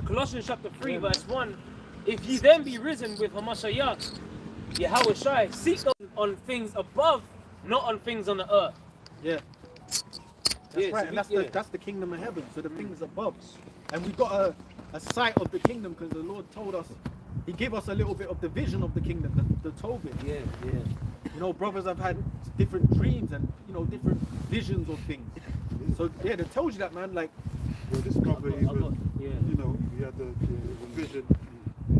Colossians chapter 3 verse 1. If ye then be risen with Hamashiach, Yahweh Shai, seek those on things above, not on things on the earth. Yeah. That's right, and that's the kingdom of heaven, so the things above. And we've got a sight of the kingdom because the Lord told us, He gave us a little bit of the vision of the kingdom, the Tobit. Yeah. You know, brothers have had different dreams and, you know, different visions of things. So, yeah, they told you that, man, like... Well, this brother even, you know, he had the vision,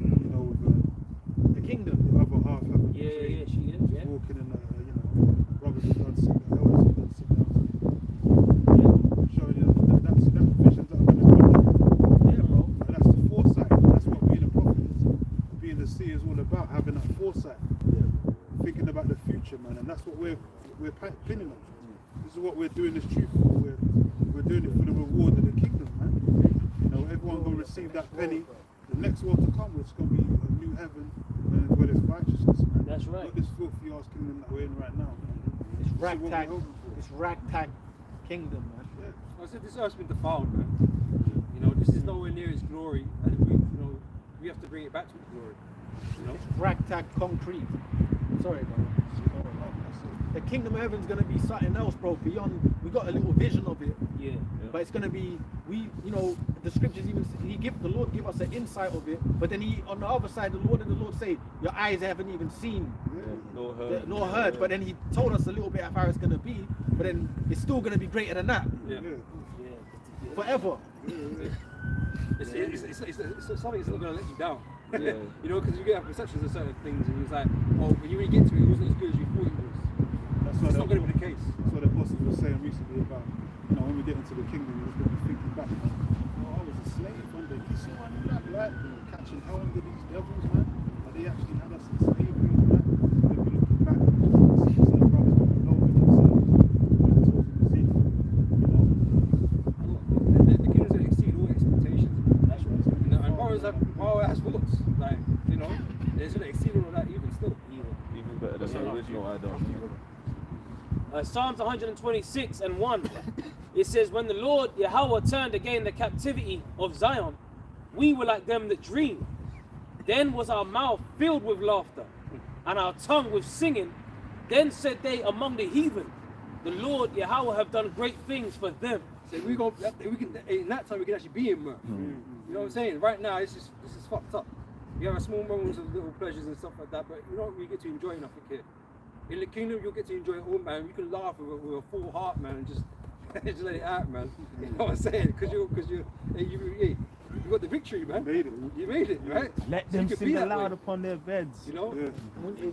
you know, of the kingdom. The other half having she is, yeah. walking in, you know, brothers have done sit down, elders have done sit down. Showing you that visions that are going to come. Yeah, bro. And that's the foresight. That's what being a prophet is. Being the seer is all about, having that foresight. Thinking about the future, man, and that's what we're pinning on. This is what we're doing this truth for. We're doing it for the reward of the kingdom, man. You know, everyone's gonna receive that penny. The next world to come, it's gonna be a new heaven where there's righteousness, man. That's right. Not this filthy ass kingdom that we're in right now, man. It's ragtag. It's ragtag kingdom, man. I said this earth's been defiled, man. You know, this is nowhere near its glory, and we have to bring it back to its glory. You know, It's ragtag concrete. Sorry, bro. The kingdom of heaven's gonna be something else, bro. Beyond, we got a little vision of it. Yeah. But it's gonna be, you know, the scriptures even the Lord give us an insight of it. But then on the other side, the Lord say, your eyes haven't even seen, nor heard. But then He told us a little bit of how it's gonna be. But then it's still gonna be greater than that. Forever. it's something that's not going to let you down. You know, because you get perceptions of certain things, and it's like, oh, when you really get to it, it wasn't as good as you thought it was. That's not going to be the case. That's what the apostle was saying recently about, you know, when we get into the kingdom, we're just going to be thinking back, man. Oh, I was a slave under Esau and that, right? Catching hell under these devils, man. But they actually had us in slavery and that. We'll be looking back, see some brothers will be loving themselves, talking the sea, you know. The kingdom's going to exceed all expectations. That's right. You know, and power has thoughts. Like, you know, it's going to exceed all of that even still. Even better than the original Adam. Psalms 126 and 1. It says, when the Lord Yahweh turned again the captivity of Zion, we were like them that dream. Then was our mouth filled with laughter, and our tongue with singing. Then said they among the heathen, the Lord Yahweh have done great things for them. So we can in that time we can actually be in mirth. You know what I'm saying? Right now this is fucked up. We have a small moments of little pleasures and stuff like that, but you don't really get to enjoy nothing here. In the kingdom, you'll get to enjoy it all, man. You can laugh with a full heart, man, and just let it out, man. You know what I'm saying? Because you got the victory, man. You made it, right? Let them sing aloud upon their beds. You know?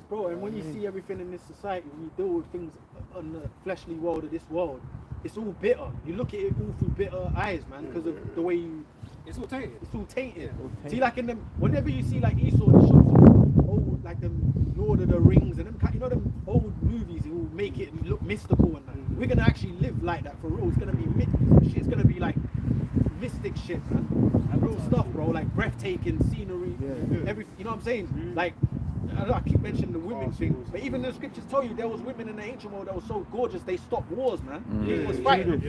Bro, and when you see everything in this society, when you deal with things on the fleshly world of this world, it's all bitter. You look at it all through bitter eyes, man, because of the way you... It's all tainted. It's all tainted. See, like in them, whenever you see like Esau in the shows, old, like them Lord of the Rings and them, you know, them old movies, it will make it look mystical and that. We're gonna actually live like that for real. It's gonna be it's gonna be like mystic shit, man. Like real stuff, bro. Like breathtaking scenery, everything. You know what I'm saying? Like, I keep mentioning the women thing, but even the scriptures tell you there was women in the ancient world that were so gorgeous they stopped wars, man. It was fighting.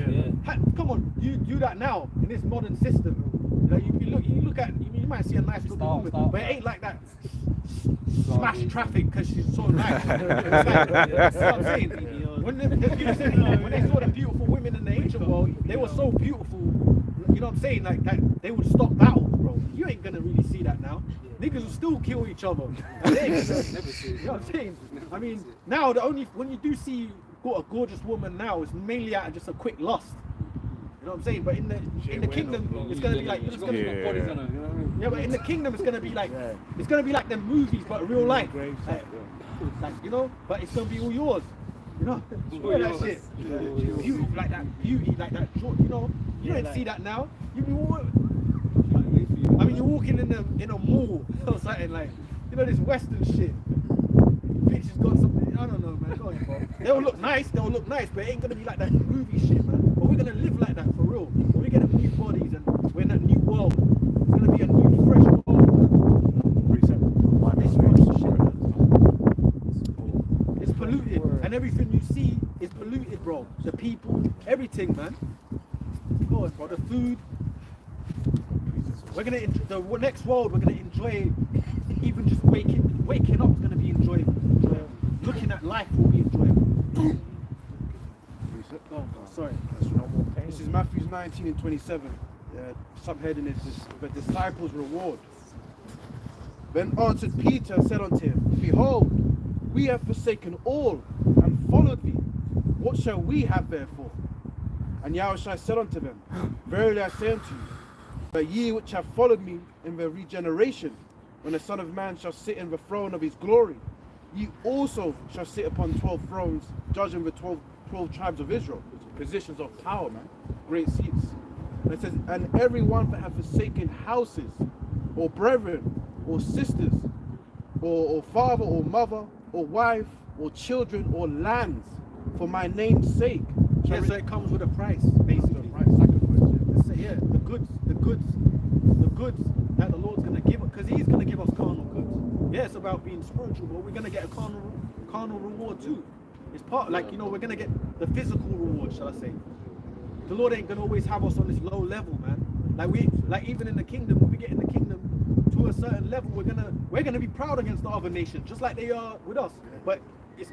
Come on, you do that now in this modern system. Like you look at, you might see a nice looking woman, but it ain't like that. Smash traffic because she's so nice. That's what I'm saying. When they saw the beautiful women in the ancient world, they were so beautiful. You know what I'm saying? Like that, they would stop battles, bro. You ain't gonna really see that now. Niggas will still kill each other. You know what I'm saying? I mean, now when you do see a gorgeous woman now, it's mainly out of just a quick lust. You know what I'm saying? But in the kingdom, it's gonna be like but in the kingdom it's gonna be like them movies, but real life. Like you know, but it's gonna be all yours. You know, that shit. Beauty, like that beauty, like that. You know, you don't see that now. I mean, you're walking in a mall or something like, you know, this Western shit. Bitches got something. I don't know, man. Go on, bro. They'll look nice, but it ain't gonna be like that movie shit, man. But we're gonna live like that for real. When we get new bodies and we're in that new world, it's gonna be a new, fresh world. It's polluted, and everything you see is polluted, bro. The people, everything, man. Go on, bro. The food. We're gonna the next world. We're gonna enjoy. Even just waking up is gonna be enjoyable. Looking at life will be enjoyable. Oh, sorry. This is Matthew 19 and 27. Subheading is the disciples' reward. Then answered Peter and said unto him, Behold, we have forsaken all and followed thee. What shall we have therefore? And Yahushua said unto them, Verily I say unto you, that ye which have followed me in the regeneration, when the Son of Man shall sit in the throne of his glory, ye also shall sit upon 12 thrones, judging the 12 tribes of Israel. Positions of power, man. Great seats. And it says, and every one that hath forsaken houses, or brethren, or sisters, or father, or mother, or wife, or children, or lands, for my name's sake. Yeah, so it comes with a price, basically. Yeah, the goods that the Lord's gonna give us, because He's gonna give us carnal goods. Yeah, it's about being spiritual, but we're gonna get a carnal reward too. It's part, like, you know, we're gonna get the physical reward, shall I say? The Lord ain't gonna always have us on this low level, man. Like even in the kingdom, when we get in the kingdom to a certain level, we're gonna be proud against the other nations, just like they are with us. But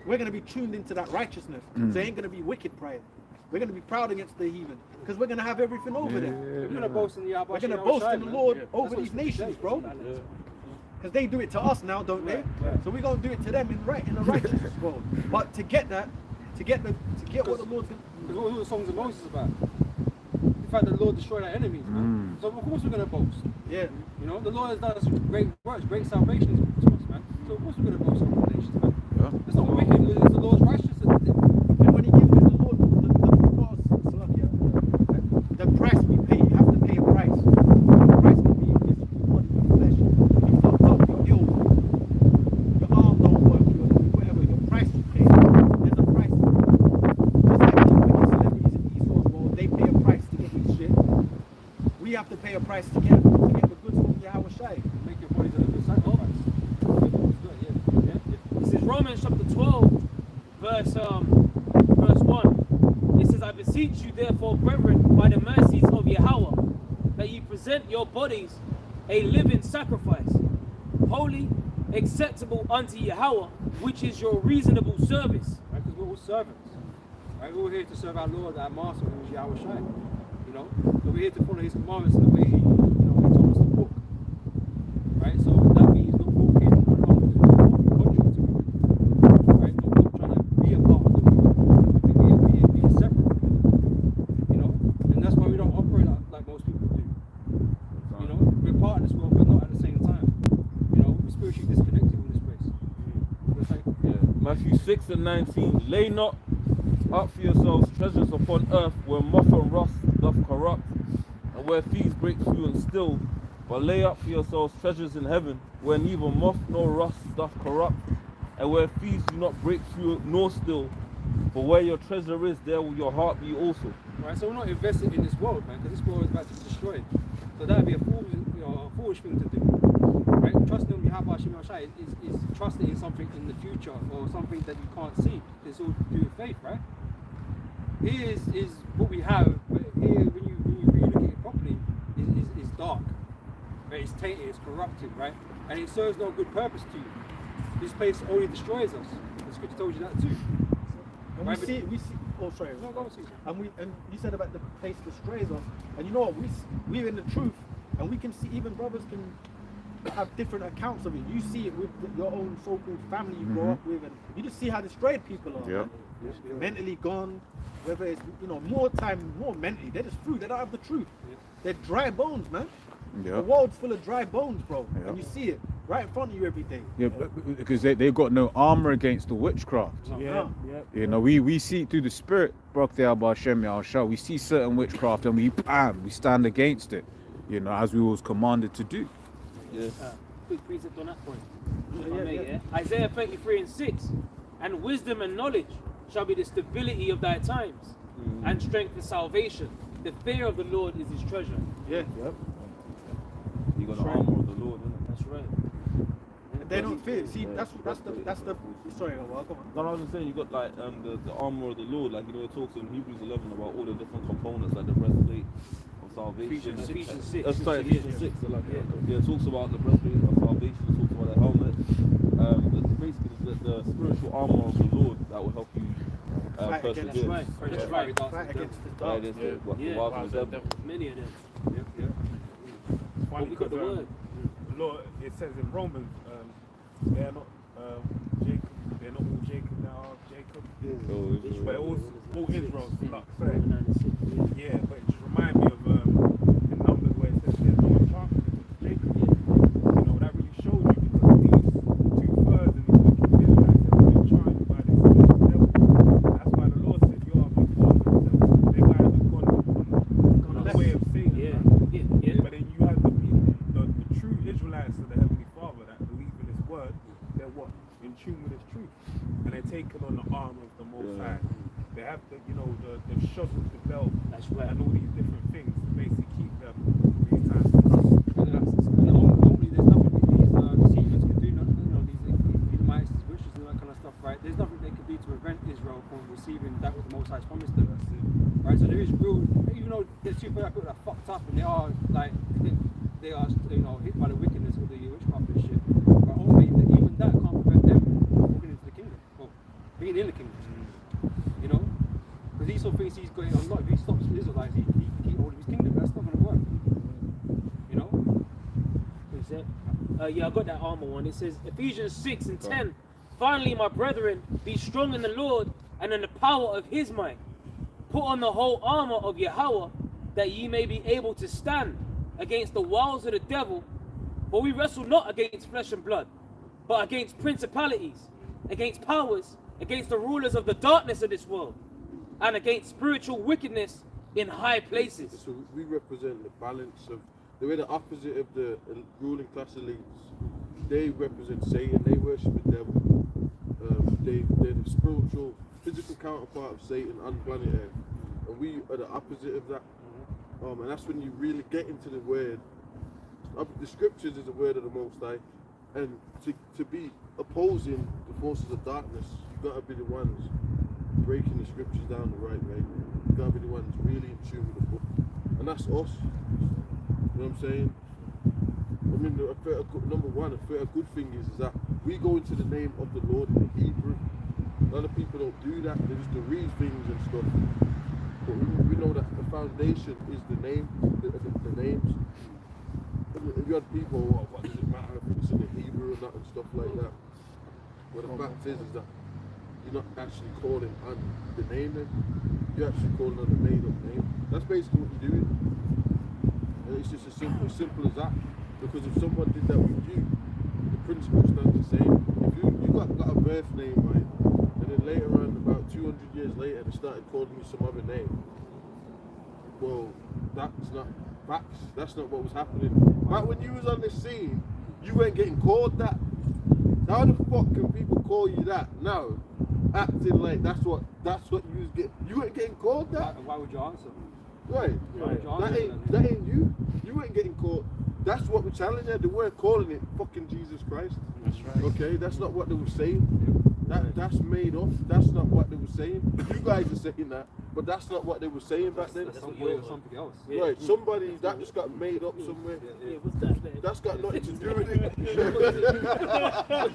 we're gonna be tuned into that righteousness, so it ain't gonna be wicked pride. We're going to be proud against the heathen because we're going to have everything over there. We're going to boast in the Yahweh. We're going to boast in the Lord over these nations, bro. Because they do it to us now, don't they? So we're going to do it to them in the righteousness world. But to get that, to get what the Lord's going to... Because what were the songs of Moses about? The fact that the Lord destroyed our enemies, man. So of course we're going to boast. Yeah. You know, the Lord has done us great works, great salvation to us, man. So of course we're going to boast on the nations, man. Yeah. It's not wicked, it's the Lord's righteousness. And when He gives the Lord the price we pay, you have to pay a price. The price can be physically, body, your flesh. You fucked up, you're ill, your arm don't work, whatever, your price you pay. There's a price. Just like the celebrities in Esau's world, they pay a price to get this shit. We have to pay a price to get the goods from Yahweh Shai. Make your bodies a good sacrifice. This is Romans chapter 12, verse 1. It says, I beseech you therefore, brethren, by the mercies of Yahweh, that ye present your bodies a living sacrifice, holy, acceptable unto Yahweh, which is your reasonable service. Right, because we're all servants. Right, we're all here to serve our Lord, our Master, who is Yahweh Shai. You know, so we're here to follow His commandments in the way He told us to walk. Right, so that means not walking contrary to it. Right, not trying to be a part of the world. Be separate. You know, and that's why we don't operate like most people do. You know, we're part of this world, but not at the same time. You know, we're spiritually disconnected from this place. Matthew 6 and 19. Lay not up for yourselves treasures upon earth, where moth and rust doth corrupt, and where thieves break through and steal. But lay up for yourselves treasures in heaven, where neither moth nor rust doth corrupt, and where thieves do not break through nor steal. For where your treasure is, there will your heart be also. Right, so we're not invested in this world, man, because this world is about to be destroyed. So that would be a foolish thing to do. Right? Trusting in Yahweh Hashem Yahshai is trusting in something in the future or something that you can't see. It's all to do with faith, right? Here is what we have, but here when you really look at it properly, is dark. Right? It's tainted, it's corrupted, right? And it serves no good purpose to you. This place only destroys us. The scripture told you that too. And right, we see. Oh, sorry. No, go on, Caesar. And you said about the place destroys us. And you know what? We're in the truth, and we can see. Even brothers can have different accounts of it. You see it with your own so-called family you grow up with, and you just see how destroyed people are. Yep. Mentally gone. Whether it's more mentally. They're just through. They don't have the truth. They're dry bones, man. The world's full of dry bones, bro. And you see it right in front of you every day. Yeah, because they've got no armor against the witchcraft. You know, we see it through the spirit, we see certain witchcraft and we stand against it, you know, as we was commanded to do. Quick precept on that point. Isaiah 33 and 6. And wisdom and knowledge shall be the stability of thy times, and strength for salvation. The fear of the Lord is his treasure. Yeah. Yep. You got the armor of the Lord, isn't it? That's right. They don't fear. See, that's the. Sorry, come on. No, I was just saying, you got like the armor of the Lord, like, you know, it talks in Hebrews 11 about all the different components, like the breastplate of salvation. Ephesians 6. Sorry, Yeah. Ephesians 6. I like it. Yeah, it talks about the breastplate of salvation. It talks about the helmet. Basically, the spiritual armor of the Lord that will help you Fight against- persevere. That's right. That's That's right. right. Fight against the Fight dark. against Yeah. the Yeah. wiles of the devil. Many of them. Funny But we got the because, word. the Lord, it says in Romans, they are not Jacob. They're not all Jacob that are Jacob. Oh, But all Israel's not sorry. 96. Yeah, but it just reminds me of in Numbers where it says there's no enchantment with Jacob. You know, that really shows you because these 2/3 and these wicked Israelites have been enchanted by this devil. That's why the Lord said, you are before yourself. They guys have gone on the way of Satan. Yeah. man. Yeah. But then you have the people, the true Israelites of the Heavenly Father that believe in His word, they're what? In tune with His truth. And they're taking on the armor of the Most High. They have the, they've shoveled the belt That's right. and all these different things to basically keep them through these times to come. And only there's nothing these deceivers can do, these Edomites, these wishes and that kind of stuff, right? There's nothing they can do to prevent Israel from receiving that what the Most High promised them. Right? So there is real, even though there's super people that are fucked up and they are like, they are, hit by the wickedness of the witchcraft and shit. But only even that can't prevent them from walking into the kingdom, or being in the kingdom. You know? Because Esau thinks he's going on lot. If he stops the Israelites, he can keep hold of his kingdom. That's not going to work. You know? Is it? Yeah, I got that armor one. It says Ephesians 6 and 10. Finally, my brethren, be strong in the Lord and in the power of His might. Put on the whole armor of Yahweh, that ye may be able to stand against the wiles of the devil. For we wrestle not against flesh and blood, but against principalities, against powers, against the rulers of the darkness of this world, and against spiritual wickedness in high places. So we represent the balance of the way the opposite of the ruling class elites. They represent Satan. They worship the devil. They're the spiritual, physical counterpart of Satan on planet Earth, and we are the opposite of that. And that's when you really get into the word. The scriptures is the word of the Most High, and to be opposing the forces of darkness, you gotta be the ones breaking the scriptures down the right way. You gotta be the ones really in tune with the book, and that's us. You know what I'm saying? I mean, number one, a good thing is that we go into the name of the Lord in the Hebrew. A lot of people don't do that. They just read things and stuff. But we know that the foundation is the name, the names. If you had people, what does it matter if it's in the Hebrew and that and stuff like that? But the fact is that you're not actually calling on the name then. You're actually calling on the made up name. That's basically what you're doing. And it's just as simple as that. Because if someone did that with you, the principle stands the same. If you got a birth name, right, and then later on, about 200 years later, they started calling you some other name, well, that's not facts. That's not what was happening. Back when you was on the scene, you weren't getting called that. How the fuck can people call you that now? Acting like that's what you was getting. You weren't getting called that. Why would you answer? Right. That ain't you. You weren't getting called. That's what we're challenging. They weren't calling it fucking Jesus Christ. That's right. Okay, that's not what they were saying. That's made up. That's not what they were saying. You guys are saying that, but that's not what they were saying back then. That's something else. Yeah. Right, somebody that just got made up somewhere. Yeah, what's that, man? That's got nothing to do with it.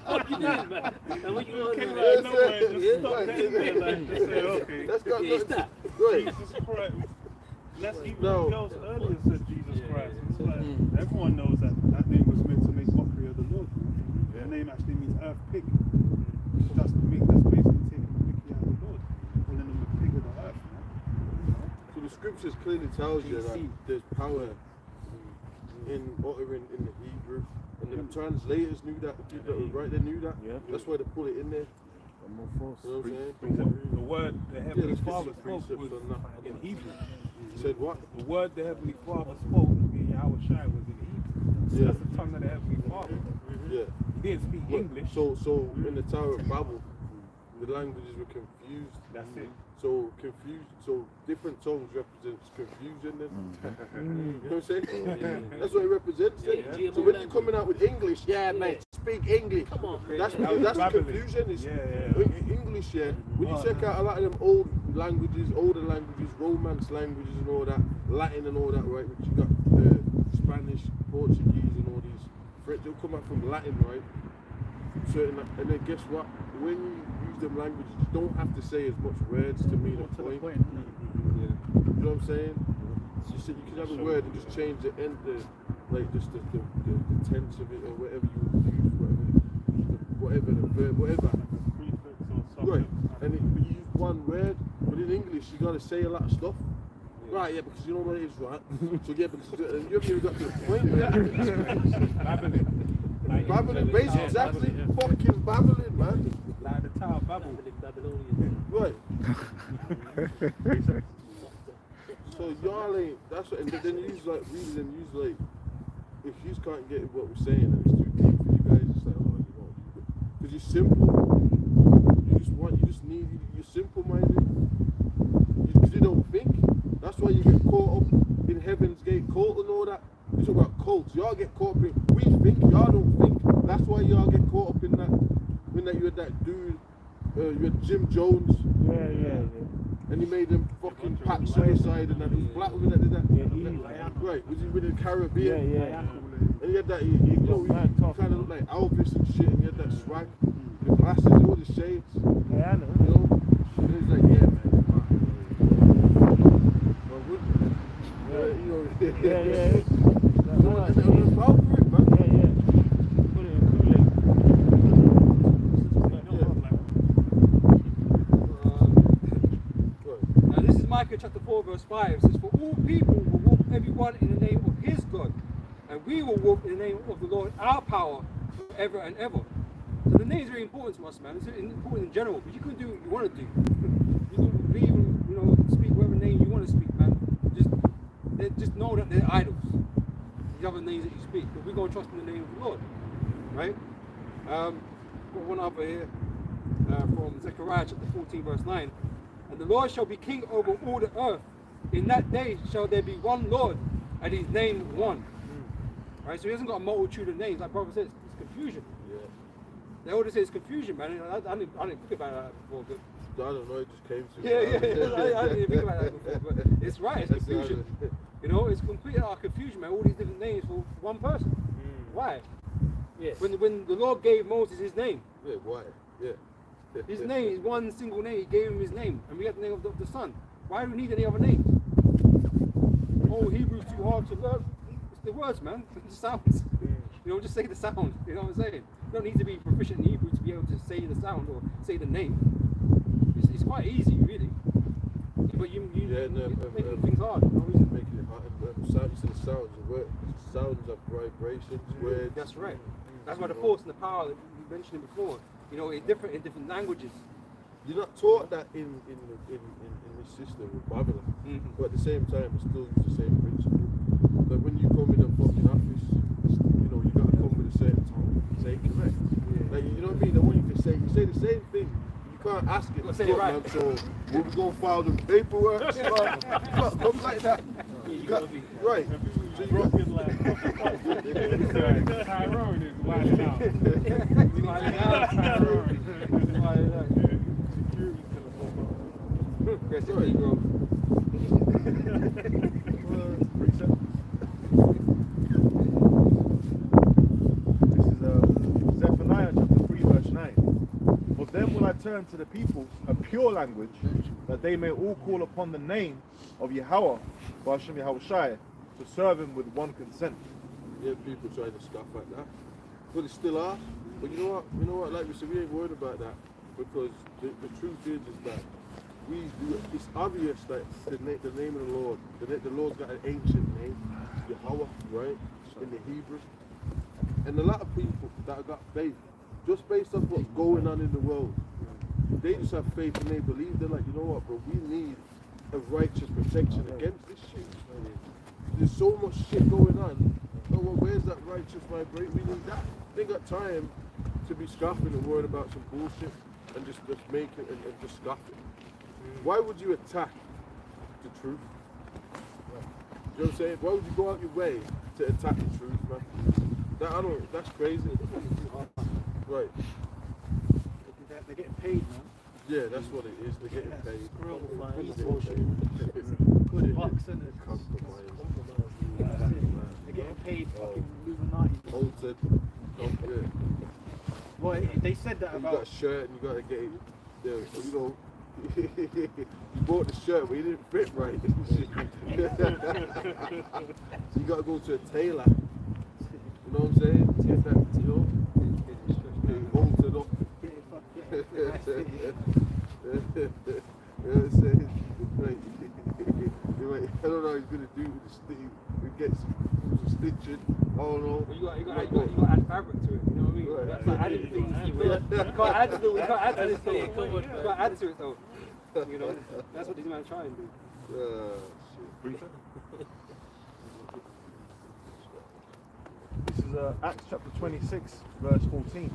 What you doing, man? And what you Came on, out of nowhere and just stopped that in there, like, just say, okay, That's got Yeah, it's nothing that. to right. Jesus Christ. That's even No. the girls earlier said Jesus Christ. It's like, everyone knows that that name was meant to make mockery of the Lord. The name actually means earth pig. That's basically taking the mickey out of the Lord, calling him the pig of the earth. So the scriptures clearly tells you that there's power in uttering in the Hebrew. And the translators knew that, the people that were right, they knew that. Yeah. That's why they put it in there. I'm more force. You know what I'm saying? The word the Heavenly there's Father different spoke was precepts on that. in Hebrew. Said what? The word the Heavenly Father spoke, being Yahweh Shai, was in Hebrew. So Yeah. that's the tongue of the Heavenly Father. Yeah. He didn't speak English. So in the Tower of Babel, the languages were confused. That's it. So different tongues represents confusion then. You know what I'm saying? That's what it represents then. Yeah. So when you're coming out with English, yeah, mate, speak English. Come on, That's man. the Babbling. confusion. Is Yeah. English, yeah. When you check out a lot of them older languages, Romance languages and all that, Latin and all that, right? Which you got Spanish, Portuguese and all these French, they'll come out from Latin, right? Certain, and then guess what? When you use them languages, you don't have to say as much words to mean a To the point. point. You know what I'm saying? You can have a word and just change the end, like just the tense of it or whatever you use, whatever the verb, whatever. Right, and but you use one word, but in English you gotta say a lot of stuff. Right, yeah, because you know what it is, right? So yeah, because you haven't even got to the point where babbling, basically, exactly, fucking babbling, man. Like the Tower of Babel. Right. So y'all ain't, that's what, and then you use like reading and use like, if you can't get what we're saying and it's too deep for you guys, it's like, oh, you know, because you're simple, you're simple minded, because you don't think. That's why you get caught up in Heaven's Gate cult and all that. You talk about cults, y'all get caught up in, we think, y'all don't think. That's why y'all get caught up in that, when that you had that dude, you had Jim Jones. Yeah. And he made them fucking pack suicide and that. It was black women that did that. Right, was he with the Caribbean? And he had that, he kind of looked like Elvis and shit, and he had that swag, the glasses, all the shades. Yeah, I know. You know? And he's like, yeah, man, it's mad. Well, would you know, Yeah. and they were proud for it, man. Put it in Kool-Aid. Now this is Micah chapter 4 verse 5. It says, for all people will walk everyone in the name of his God, and we will walk in the name of the Lord, our power, forever and ever. So the name is very important to us, man. It's important in general, but you can do what you want to do. You can believe in, speak whatever name you want to speak, man. Just know that they're idols. The other names that you speak, but we're going to trust in the name of the Lord, right? Got one other here from Zechariah chapter 14 verse 9. And the Lord shall be king over all the earth. In that day shall there be one Lord, and his name one. Right, so he hasn't got a multitude of names. Like brother says, it's confusion. Yeah. They always say it's confusion, man. I didn't think about that before. But I don't know, it just came to me. Yeah. I didn't even think about that before, but it's right. It's confusion. It's complete confusion, man. All these different names for one person. Why? Yes. When the Lord gave Moses his name, Yeah, why? Yeah. his name is one single name. He gave him his name, and we have the name of the Son. Why do we need any other names? Oh, Hebrew's too hard to learn. It's the words, man. The sounds. Just say the sound. You know what I'm saying? You don't need to be proficient in Hebrew to be able to say the sound or say the name. It's quite easy, really. But you're making things hard. Making it hard. Sounds to the sounds, sounds of vibrations, words. That's right. That's why the force and the power that you mentioned before, it's different in different languages. You're not taught that in this system with Babylon, but at the same time, it still use the same principle. But when you come in a fucking office, you gotta come with a certain tone, say it correct. Like, you know what I mean? I want you to say the same thing. You can't ask it. Say it right. Man, so we'll go file the paperwork. You can't come like that. You got, right. So you got, Tyrone is wilding out. Rest in peace, bro. This is Zephaniah chapter 3 verse 9. For then will I turn to the peoples a pure language, that they may all call upon the name of Yahweh, Ba'ashem Yahushai, to serve him with one consent. yeah, people trying to scoff at that, but it still are. But you know what? Like we said, we ain't worried about that, because the truth is that it's obvious that the name of the Lord, the Lord's got an ancient name, Yahweh, right, in the Hebrew. And a lot of people that have got faith, just based on what's going on in the world, they just have faith and they believe. They're like, you know what, bro, we need a righteous protection against this shit. There's so much shit going on. Oh, well, where's that righteous vibration? We need that. They got time to be scoffing and worried about some bullshit and just make it and just scoff it. Why would you attack the truth? You know what I'm saying? Why would you go out your way to attack the truth, man? That I don't. That's crazy. Right. They're getting paid, man. Yeah, that's what it is. They're getting paid. Good bucks, and Compromise. they're getting paid. Fucking Illuminati. Altered. Yeah. Well, they said that You got a about. shirt and you gotta get it. Yeah, you know. You bought the shirt, but it didn't fit right. So you gotta go to a tailor. You know what I'm saying? Get that, you know, get it altered up. You know what I'm saying? Like, I don't know how he's gonna do with the stitching. We get some stitching. I don't know. But you got to add fabric to it. You know what I mean? Right. That's not adding things. You can't add to it. You can't add to this thing. You can't add to it though. You know, that's what these men try and do. Shit. This is Acts chapter 26, verse 14.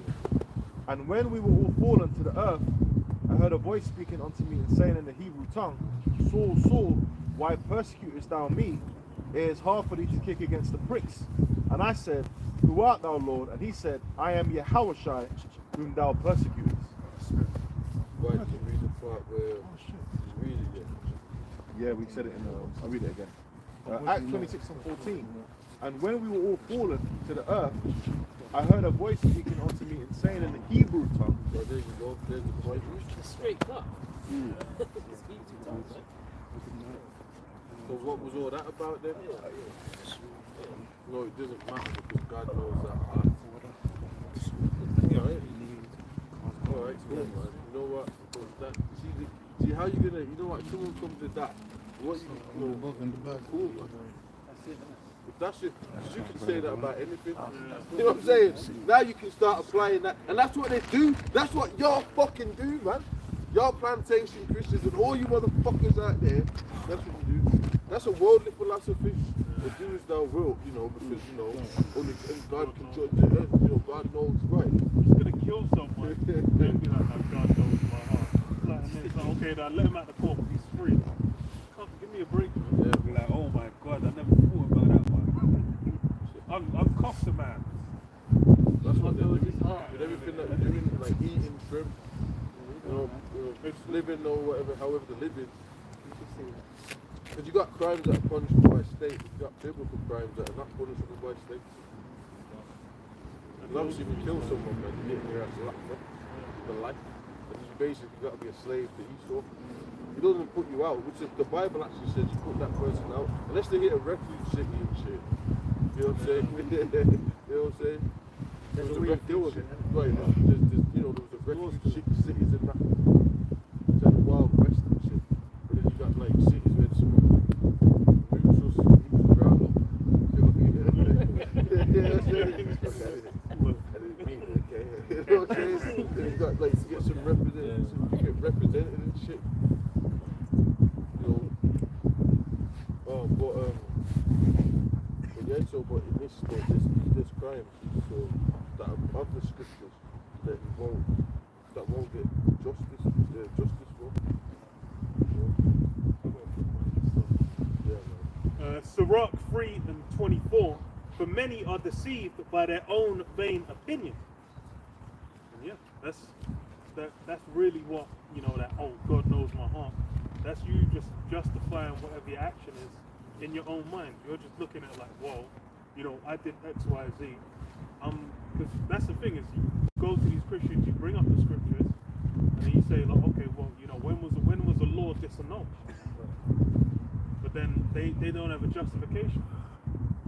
And when we were all fallen to the earth, I heard a voice speaking unto me and saying in the Hebrew tongue, Saul, Saul, why persecutest thou me? It is hard for thee to kick against the pricks. And I said, Who art thou, Lord? And he said, I am Yahushua, whom thou persecutest. Right, you read the part where he's reading it. Yeah, we said it in I'll read it again. Acts 26 and 14. And when we were all fallen to the earth, I heard a voice speaking unto me and saying in the Hebrew tongue, So there you go, there's the point. Straight up. So what was all that about then? No, it doesn't matter because God knows that heart. Alright? Alright, cool, man. You know what? That, see how you gonna, you know what, someone comes to that, what you know, cool, man. If that's it, you can say that about anything. You know what I'm saying? Now you can start applying that. And that's what they do. That's what y'all fucking do, man. Y'all plantation Christians and all you motherfuckers out there, that's what you do. That's a worldly philosophy. The do as thou wilt, you know, because, you know, only God can judge the earth, you know, God knows right. He's gonna kill someone. They'll be like, "Oh, God knows my heart." Like, and then it's like, okay, now let him out the court. He's free. Come, give me a break. Yeah. Be like, oh my God, I never thought about that one. I'm coughed the man. That's what they do. With everything that they're doing, like eating shrimp, you know, living or whatever, however they're living. Because you got crimes that are punishable by state, you got biblical crimes that are not punishable by state. And obviously if you kill someone, man, you're getting your ass locked up for life. And you basically got to be a slave to Esau. He doesn't put you out, which is, the Bible actually says you put that person out, unless they hit a refuge city and shit. You know what I'm saying? You know what I'm saying? There's a refuge city. Right, there's, you know, there was a refuge cities in that. It's like the Wild West and shit. But then you got like cities where someone neutral ground up. You know what I mean? Yeah, I didn't mean it, okay? You know what I'm saying? Then you got like to get some representation, you get represented and shit. You know. But yeah, so but in this there's crimes so that are of the scriptures that won't get justice for. Yeah, man. Sirach 3 and 24. For many are deceived by their own vain opinion. And yeah, that's really what, you know, that, oh, God knows my heart. That's you just justifying whatever your action is in your own mind. You're just looking at like, whoa, you know, I did X, Y, Z. Because that's the thing is, you go to these Christians, you bring up the scriptures, and then you say like, okay, well, you know, when was the law disannulled? But then they don't have a justification.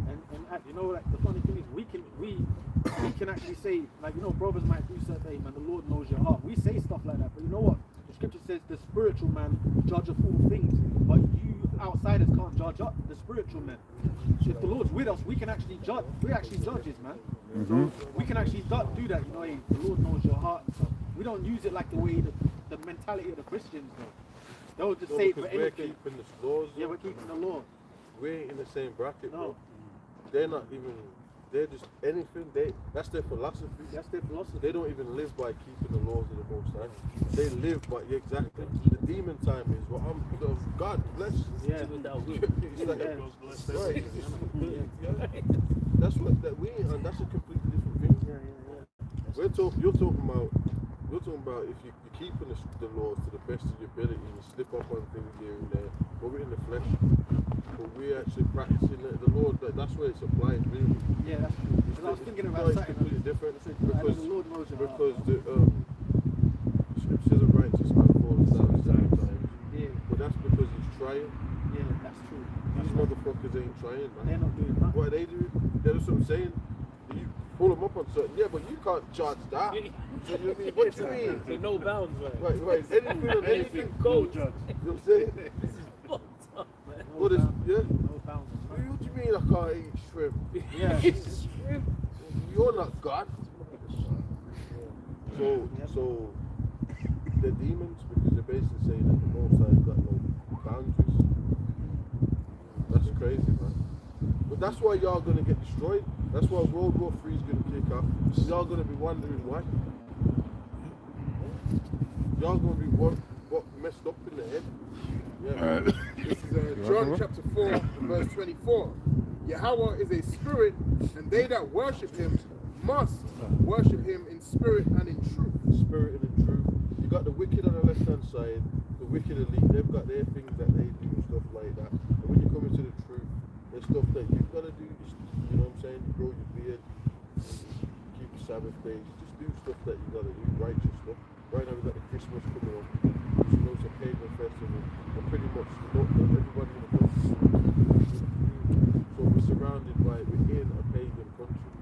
And you know, like, the funny thing is, we can actually say, like, you know, brothers might do certain things, man, the Lord knows your heart. We say stuff like that, but you know what? The scripture says the spiritual man judgeth all things, but you outsiders can't judge up the spiritual men. So if the Lord's with us, we can actually judge. We're actually judges, man. So we can actually do that. You know, hey, the Lord knows your heart and stuff. We don't use it like the way the mentality of the Christians do. They'll just say it for because we're anything. keeping the laws. Yeah, we're keeping the law. We ain't in the same bracket, No. bro. They're not even. They're just anything. That's their philosophy. That's their philosophy. They don't even live by keeping the laws of the Most High. They live by exactly. The demon time is what God bless. Yeah. It's like, Yeah. right. That's what that we and that's a complete you're talking about if you're keeping the laws to the best of your ability and you slip up on things here and there, but we're in the flesh. But we're actually practicing the Lord. That's where it's applied, really. Yeah, that's true. Because I was thinking about It's something. completely different Because the Lord knows your heart. because the scriptures are righteous man falls down 7 times. Yeah, But that's because he's trying. yeah, that's true. These motherfuckers ain't trying, man. They're not doing that. What are they doing? That's what I'm saying. You pull them up on certain, yeah, but you can't charge that. So you mean, what do you mean? So no bounds, right? Right. Anything on anything. Go. You know what I'm saying? This is fucked up, man. What is, yeah? No bounds. What do you mean I can't eat shrimp? Yeah. It's shrimp. You're not God. So they're demons because they're basically saying that the Most High's got no boundaries. That's crazy, man. But that's why y'all gonna get destroyed. That's why World War III is gonna kick off. Y'all gonna be wondering why. Y'all gonna be what messed up in the head. Yeah. This is John chapter 4, verse 24. Yahweh is a spirit, and they that worship him must worship him in spirit and in truth. Spirit and in truth. You got the wicked on the left hand side, the wicked elite, they've got their things that they do and stuff like that. And when you come into the truth, there's stuff that you've got to do. You know what I'm saying? Grow your beard, keep your Sabbath days, just do stuff that you got to do, righteous stuff. Right now we've got the Christmas coming up, which is also a pagan festival, and pretty much everybody in the country. So we're surrounded by, we're in a pagan country.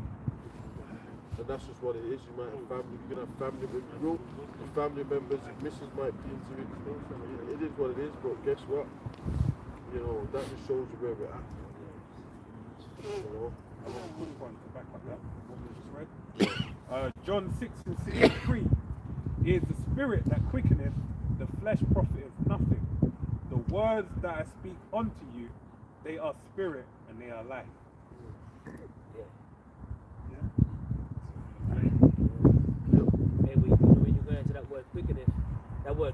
And that's just what it is. You might have family, you can have family, but you grow, your family members, your missus might be into it. It is what it is, but guess what? You know, that just shows you where we're at. You know? I want a quick one to back up that what we just read. John 6:63. It is the spirit that quickeneth, the flesh profiteth nothing. The words that I speak unto you, they are spirit and they are life. Hey, when you go into that word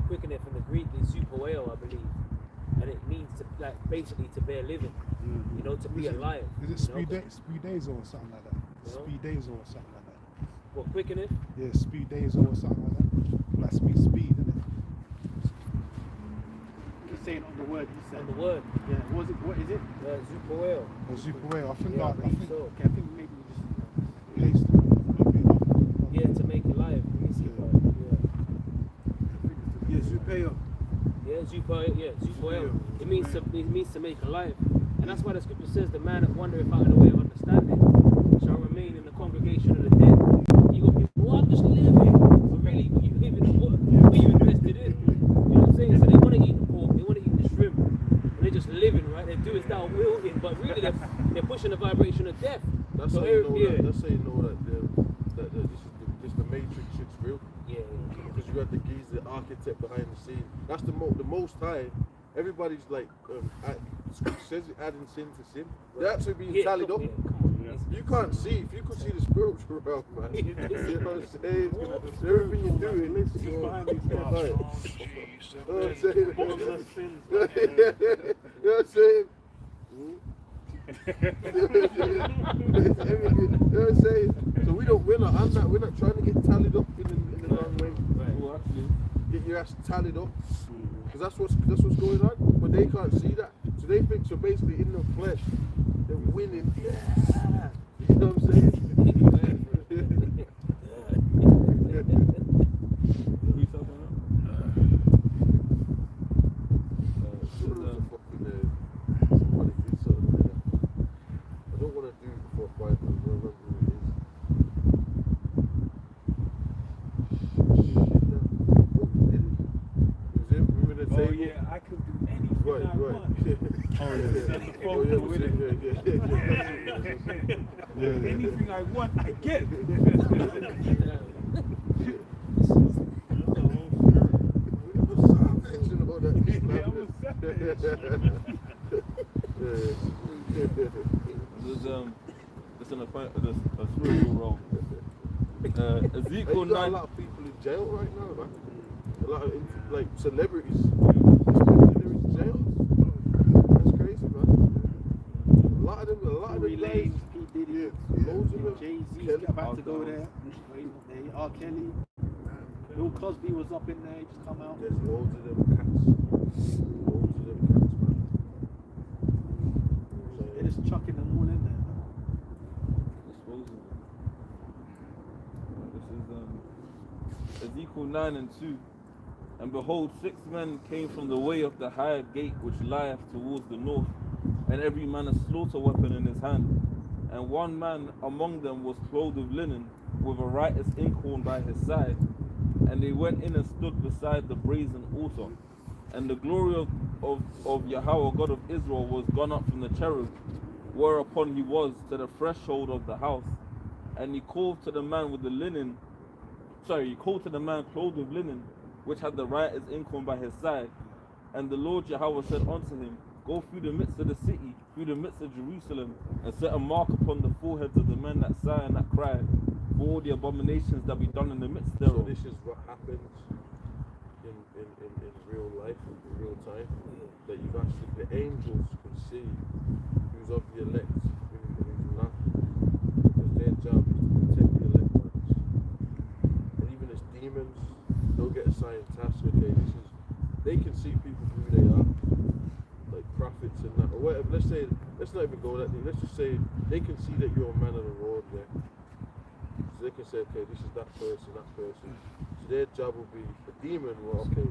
quickeneth in the Greek is zupoeo, I believe. And it means to, like, basically to bear living. You know, to be alive. Is it you know? speed days or something like that? You know? Speed days or something like that? What, quickeneth? Yeah, speed days or something like that. Like speed, isn't it? He's saying on the word he said. On the word. Yeah, what is it? Zupoeo. Or Superway. I think Yeah, I think so. Okay, I think maybe we just placed Yeah, to make it live. Let me see. Yeah, Zupeo. Yeah, zupoeo. It means to make alive. And that's why the scripture says the man that wandereth out in the way of understanding shall remain in the congregation of the dead. You got people, well, I'm just living. But really, you live in what you invested in. You know what I'm saying? So they want to eat the pork, they want to eat the shrimp. And they're just living, right? They do as thou wilt in, but really they're pushing the vibration of death. That's So how you know yeah. that. That's how you know that this the Matrix shit's real. Yeah. Because you got the geezer, the architect behind the scene. That's the Most High. Everybody's like, scripture says it, adding sin to sin. They're actually being tallied up. You can't see. If you could see the spiritual realm, man. You know what I'm saying? Everything you're doing, listen. He's behind these You know bars. what I'm saying? Bottomless sins. You know what I'm saying? You know what I'm saying? So we're not trying to get tallied up in the wrong way. Well, actually, Get your ass tallied up. Because that's what's going on. But they can't see that. So they think, so basically in the flesh, they're winning. Yeah. You know what I'm saying? we talking about? Somebody did something there. I don't want to do it before 5 minutes. I don't remember who it is. What did he? It was him. Remember the Oh table? yeah, I could do anything I Right. want. Oh, yeah. Anything I want, I get. There's a spiritual role. Ezekiel You've got a 9. lot of people in jail right now, man. A lot of like celebrities. They're in jail. That's crazy, man. A lot of them Tory guys. Lanez, P. Diddy, Loads of them. Jay-Z's about to go there. He's not there. R. Kelly. Bill Cosby was up in there. He just come out. There's loads of them cats. Loads of them cats, man. They're just chucking them all in there. Disposable. This is Ezekiel 9:2. And behold, 6 men came from the way of the high gate which lieth towards the north, and every man a slaughter weapon in his hand. And one man among them was clothed with linen, with a writer's inkhorn by his side. And they went in and stood beside the brazen altar. And the glory of Yahweh, God of Israel, was gone up from the cherub, whereupon he was, to the threshold of the house. And he called to the man with the linen, he called to the man clothed with linen, which had the writer's inkhorn by his side. And the Lord Yahweh said unto him, Go through the midst of the city, through the midst of Jerusalem, and set a mark upon the foreheads of the men that sigh and that cry, for all the abominations that be done in the midst So thereof. this is what happens in real life, in real time, that you've actually, the angels can see who's of the elect and who's not, because their job is to protect the elect ones. And even as demons, they'll get assigned tasks. Okay, they can see people who they are, like prophets and that, or whatever. Let's not even go that deep. Let's just say they can see that you're a man of the Lord, yeah. So they can say, okay, this is that person, that person. So their job will be a demon. Well, okay,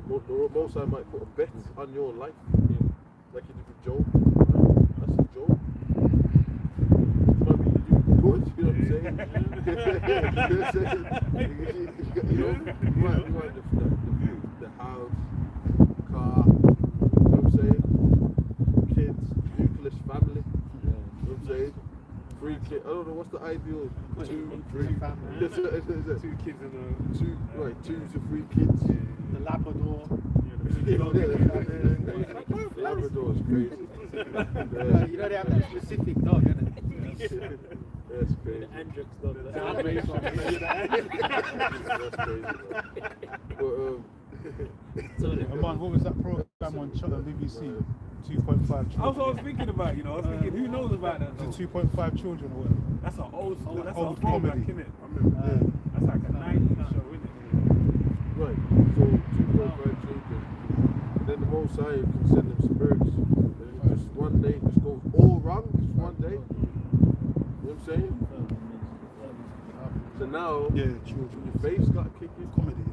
the Most High might put a bet on your life, like he did with Job. That's a Job. Might be good, you know what I'm saying? You might the house, car, you know what I'm saying? Kids, nucleus family, you know what I'm saying? 3 kids. I don't know what's the ideal. 2, 3 family. 2 kids and a 2 to 3 kids. The Labrador. Labrador is crazy. You know they have that specific dog, innit? That's crazy. The Andrex dog. That's crazy. But Man, what was that program on BBC? 2.5 children. That's what I was thinking about, you know. I was thinking, who knows about that? The 2.5 children or whatever. That's an old school, that's old a throwback, comedy. innit? I remember. That's like a 90s show, isn't it? right, so 2.5 children. And then the Most High can send them spirits. And just one day just goes all wrong, just one day. You know what I'm saying? So now, children. your face got kicking. Comedy.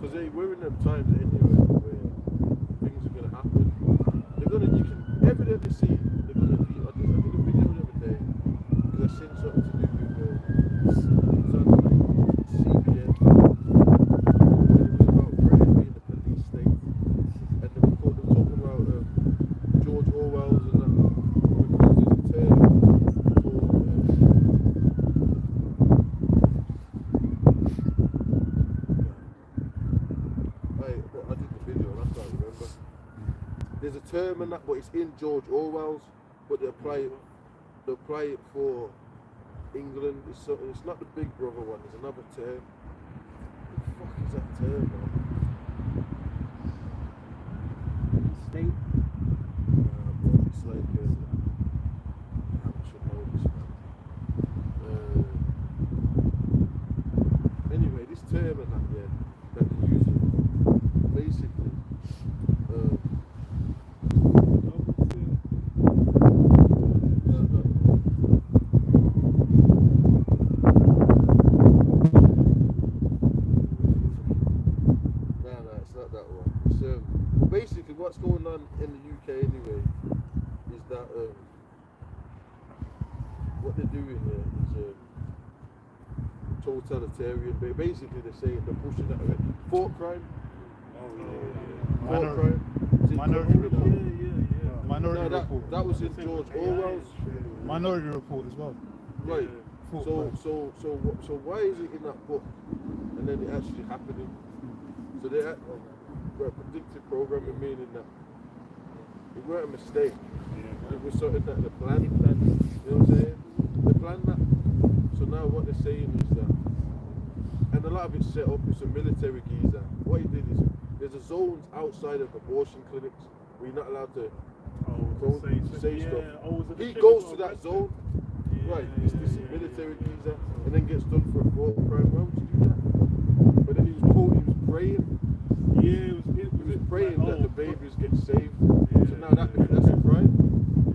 Because we're in them times anyway where things are going to happen. You can evidently see they're going to be, I did a video the other day, because I seen something to do with something like CBN, and it was about Britain being the police state, and they were talking about George Orwell's and that, because there's a term for I did the video and that's what I remember. There's a term and that, but it's in George Orwell's, but they apply it for England. It's not the Big Brother one. There's another term. What the fuck is that term, man? State. Bro, it's like I should know this, man. Anyway, this term and that, yeah, that they're using, basically. Basically, what's going on in the UK anyway is that what they're doing here is totalitarian. But basically, they're saying they're pushing that away. Thought crime. Thought crime. Minority Report. Minority No, Report. that was in George Orwell's. Minority Report as well. Right. Thought crime. So why is it in that book and then it actually happening? So they had predictive programming, meaning that it weren't a mistake. It was something that the plan. You know what I'm saying? They planned that. So now what they're saying is that, and a lot of it's set up with some military geezer. What he did is there's a zones outside of abortion clinics where you're not allowed to say stuff. He goes to that zone. right, this military visa, and then gets done for a thought crime. Why would you do that? But then he was praying. Yeah, He was praying that the babies get saved. So now that's a crime.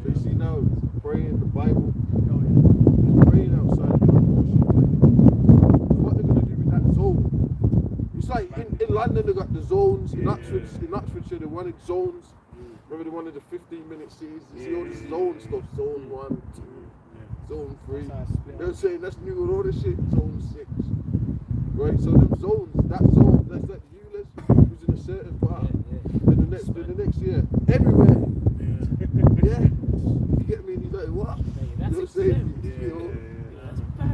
So you see now, praying the Bible, he's praying outside the abortion. What they're gonna do with that zone? It's like in London they got the zones. In Oxfordshire they wanted zones. Remember they wanted the 15-minute series. You see all this zone stuff. Zone 1, 2, Zone 3. They're saying that's new and all this shit. Zone 6. Right. So them zones, that's like the Eulers who's in a certain part. Then the next year, everywhere. Yeah. You get me? And he's like, what? You know what I'm saying?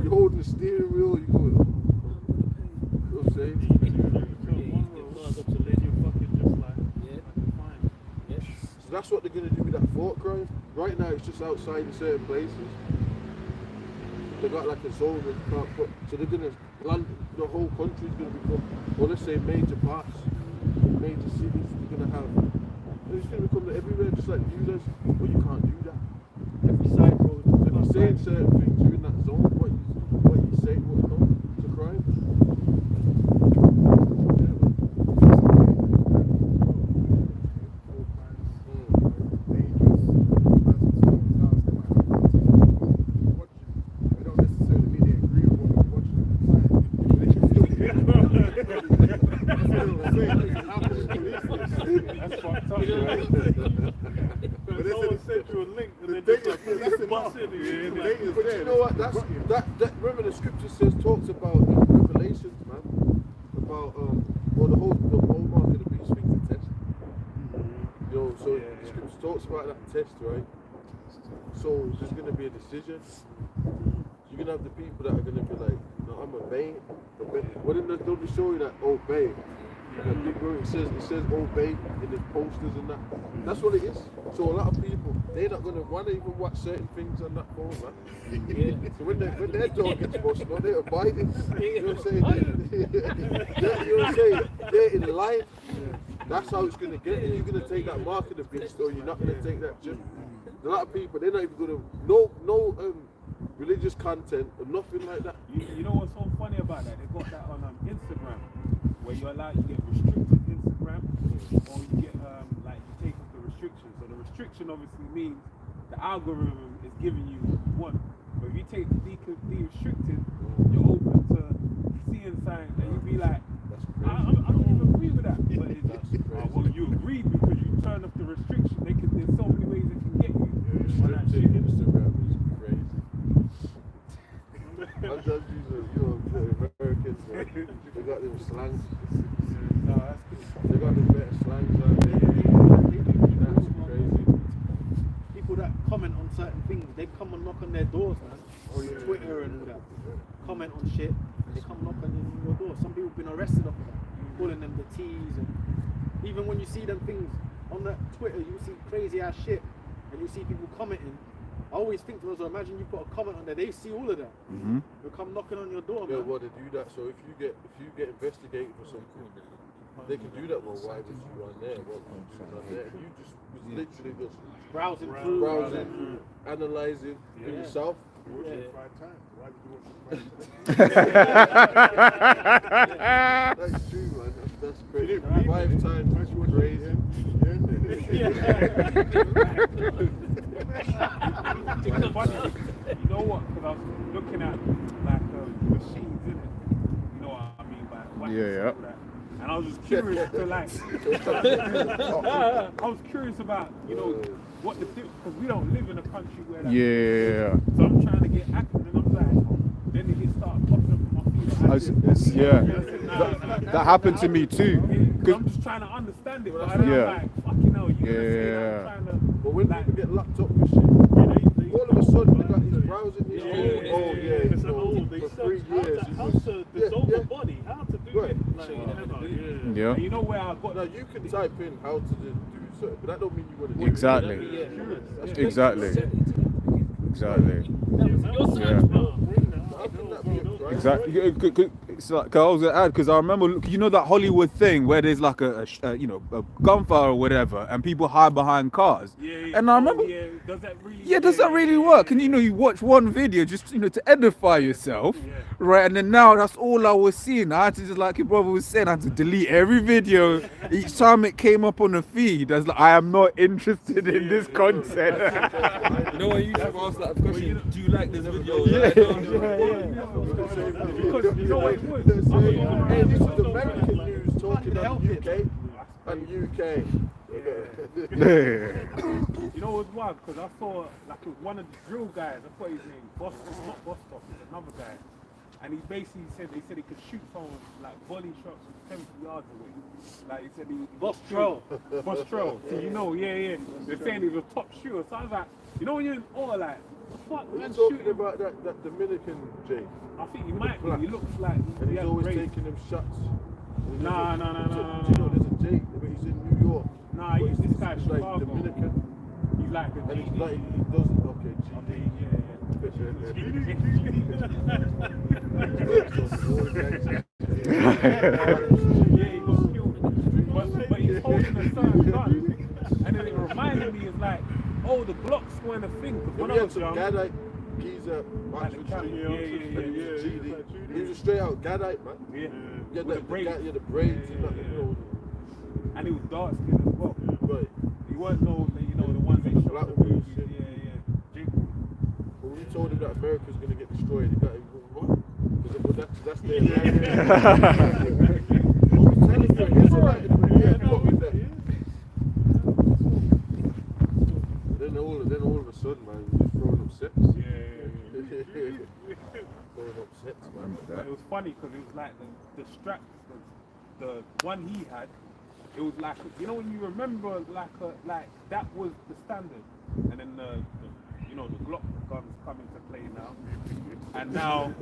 You're holding the steering wheel. You go. You know what I'm saying? So that's what they're gonna do with that thought crime. Right now, it's just outside in certain places. They got like a zone where you can't put. So they're gonna land. The whole country's gonna become, well, let's say major parts, major cities. They're gonna have. It's gonna become everywhere, just like Eulers. But you can't do that. Every side road. If you're saying certain things, you're in that zone. What you say, what comes to crime. Remember the scripture talks about Revelations, man, about well the whole mark of the beast thing's a test. You know, so the scripture talks about that test, right? So there's gonna be a decision. You're gonna have the people that are gonna be like, no, I'm obeying. Well, then they'll be showing that obey. That big word, it says obey in the posters and that. That's what it is. So a lot of people, they're not gonna want to even watch certain things on that phone, man. So when their dog gets busted, no, they're abiding. You know what I'm saying? You know what I'm saying? They're in line. That's how it's gonna get. And you're gonna take that mark of the beast, or you're not gonna take that gym. A lot of people, they're not even gonna no religious content or nothing like that. You know what's so funny about that? They got that on Instagram, where you're allowed to get restricted Instagram, or you get like you take off the restrictions. So the restriction obviously means the algorithm is giving you what you want. But if you take de-restricted, you're open to seeing signs, and you be like, I don't even agree with that. But well, you agreed because you turned off the restriction. There's so many ways they can get you. Restricted Instagram is crazy. I'm just using, the Americans, like, they got them slangs. They got them better slangs out there. That's crazy. People that comment on certain things, they come and knock on their doors, man. Or your Twitter and all that. Comment on shit, and they come knock on your door. Some people have been arrested off of that, calling them the T's. And even when you see them things on that Twitter, you see crazy ass shit, and you see people commenting. I always think to myself, imagine you put a comment on there, they see all of that. They'll come knocking on your door, man. Yeah, well, they do that. So if you get investigated for something, they can do that. Well, why was you on there? What was you doing on there? You just was literally just browsing, analyzing for yourself. Watching 5 times. Why did you watch 5 times? That's true, man. That's crazy. 5 times. That's crazy. You know what? Because I was looking at like machines in it. You know what I mean by waxing and all that. And I was just curious to like. I was curious about what the because we don't live in a country where that. So I'm trying to get active, and I'm like, then it started popping up on my feed. That happened to me too. I'm just trying to understand it, but I'm like, fucking hell, you know, I'm trying to. But when people get locked up with shit, all of a sudden they got these browsing history. For 3 years. How to dissolve a body, how to do it. And you know where I got. Now you can type in how to do certain, but that don't mean you want to do Exactly. Exactly. Your search bar. Exactly. So, like, I was gonna add because I remember, you know, that Hollywood thing where there's like a gunfire or whatever, and people hide behind cars. Yeah. And I remember, Yeah. Does that really? yeah, does that really work? And you know, you watch one video just to edify yourself, right? And then now that's all I was seeing. I had to just, like your brother was saying, I had to delete every video each time it came up on the feed. I was like, I am not interested in this content. You know when YouTube asked that question, do you like this video? Because you know what it was? Hey, this is American news talking on UK and UK. You know what's wild? Because I saw like one of the drill guys. I thought his name not Bostock, it's another guy. And he basically said he could shoot someone like volley shots from 70 yards away. Like he said he Bostrel. Bostrel. So you know, yeah. They're saying he's a top shooter. So I was like, you know when you're in awe, like, fuck, We're man, talking shooting. about that Dominican Jay. I think he might be. Black. He looks like And he he's has always braids. taking them shots. Nah. Do you know there's a Jay, but he's in New York. Nah, But he's this guy he's from like Chicago. Dominican. He's like a And he's GD. like, he does, okay, GD. Yeah, he got killed. But he's holding a certain gun. And then it reminded me of like, oh, the Glock's going to think. When I He had was some young, Gadite geezer match with Yeah, G. yeah. And he was GD. He was a straight out Gadite, man. yeah, He had with the the braids. the braids and that, you know. And he was dark skinned as well. Right. He weren't the ones they shot Black in the movies. wolves, Yeah. Jacob. But when you told him that America's going to get destroyed, he got him, what? Because that's their land. What we telling you, it's like, yeah, fuck with that. Then all of a sudden, man, he's just throwing up sets. Throwing up sets, man. It was funny because it was like the strap, the one he had. It was like, you know, when you remember like that was the standard, and then the Glock guns come into play now, and now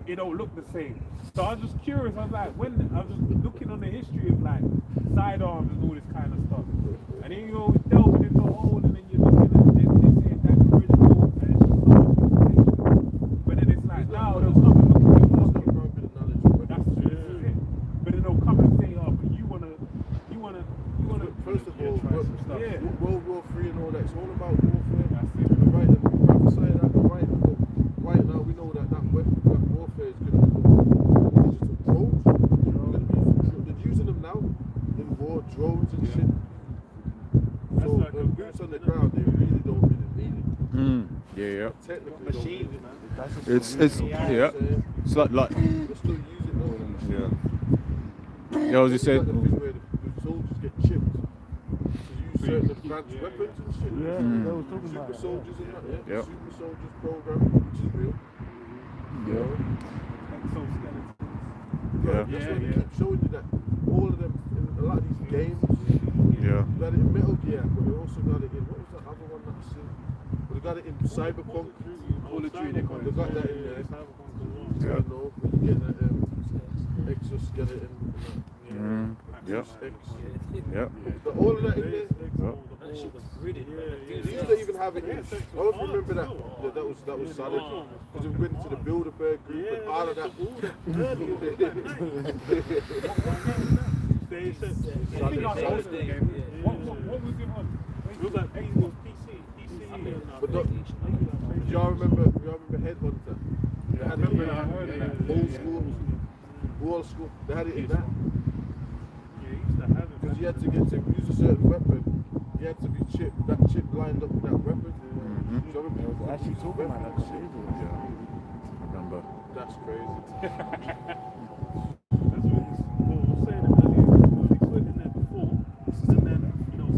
it don't look the same. So I was just curious. I was like, when I was just looking on the history of like sidearms and all this kind of stuff, and then you always delving into a hole, and then you're looking at this and that's original, and it's just so much information. But then it's like now there's nothing looking at that's it. But then they'll come and say, oh, but you wanna. First of all, Yeah. World War III and all that, it's all about warfare. That's it. Right, the prophesy that right now we know that warfare is going to become digital drones. They're using them now in war, drones and shit. So boots on the ground, they really don't need it. Yeah. Technically, Machines, don't need man. It's yeah. It's like it. They still use it though. yeah. I was just It's like saying. the thing where the soldiers get chipped to use certain advanced weapons and shit. Super soldiers and that, yeah. Yep. Super soldiers program, which is real. You know? Yeah. That's why they keep showing you that all of them in a lot of these games. Yeah. They got it in Metal Gear, but they also got it in what was that other one that's but they got it in Cyberpunk. Call of Duty, they call it. They got that in there. Yeah. You know, when you get that exoskeleton. Yep. X. Yep. But all of that in there. That shit was gritted. They used to even have it in. I don't remember that. That was solid. Because we went to the Bilderberg group and all of that. I think I was the game. What was it on? It was like PC. But do y'all remember Headhunter? They had it in old school. They had it in that. Because you had to use a certain weapon, you had to be chipped, that chip lined up with that weapon. So I remember Actually talking about that shit. I remember. That's crazy. That's what I was saying earlier. They put in there before, and then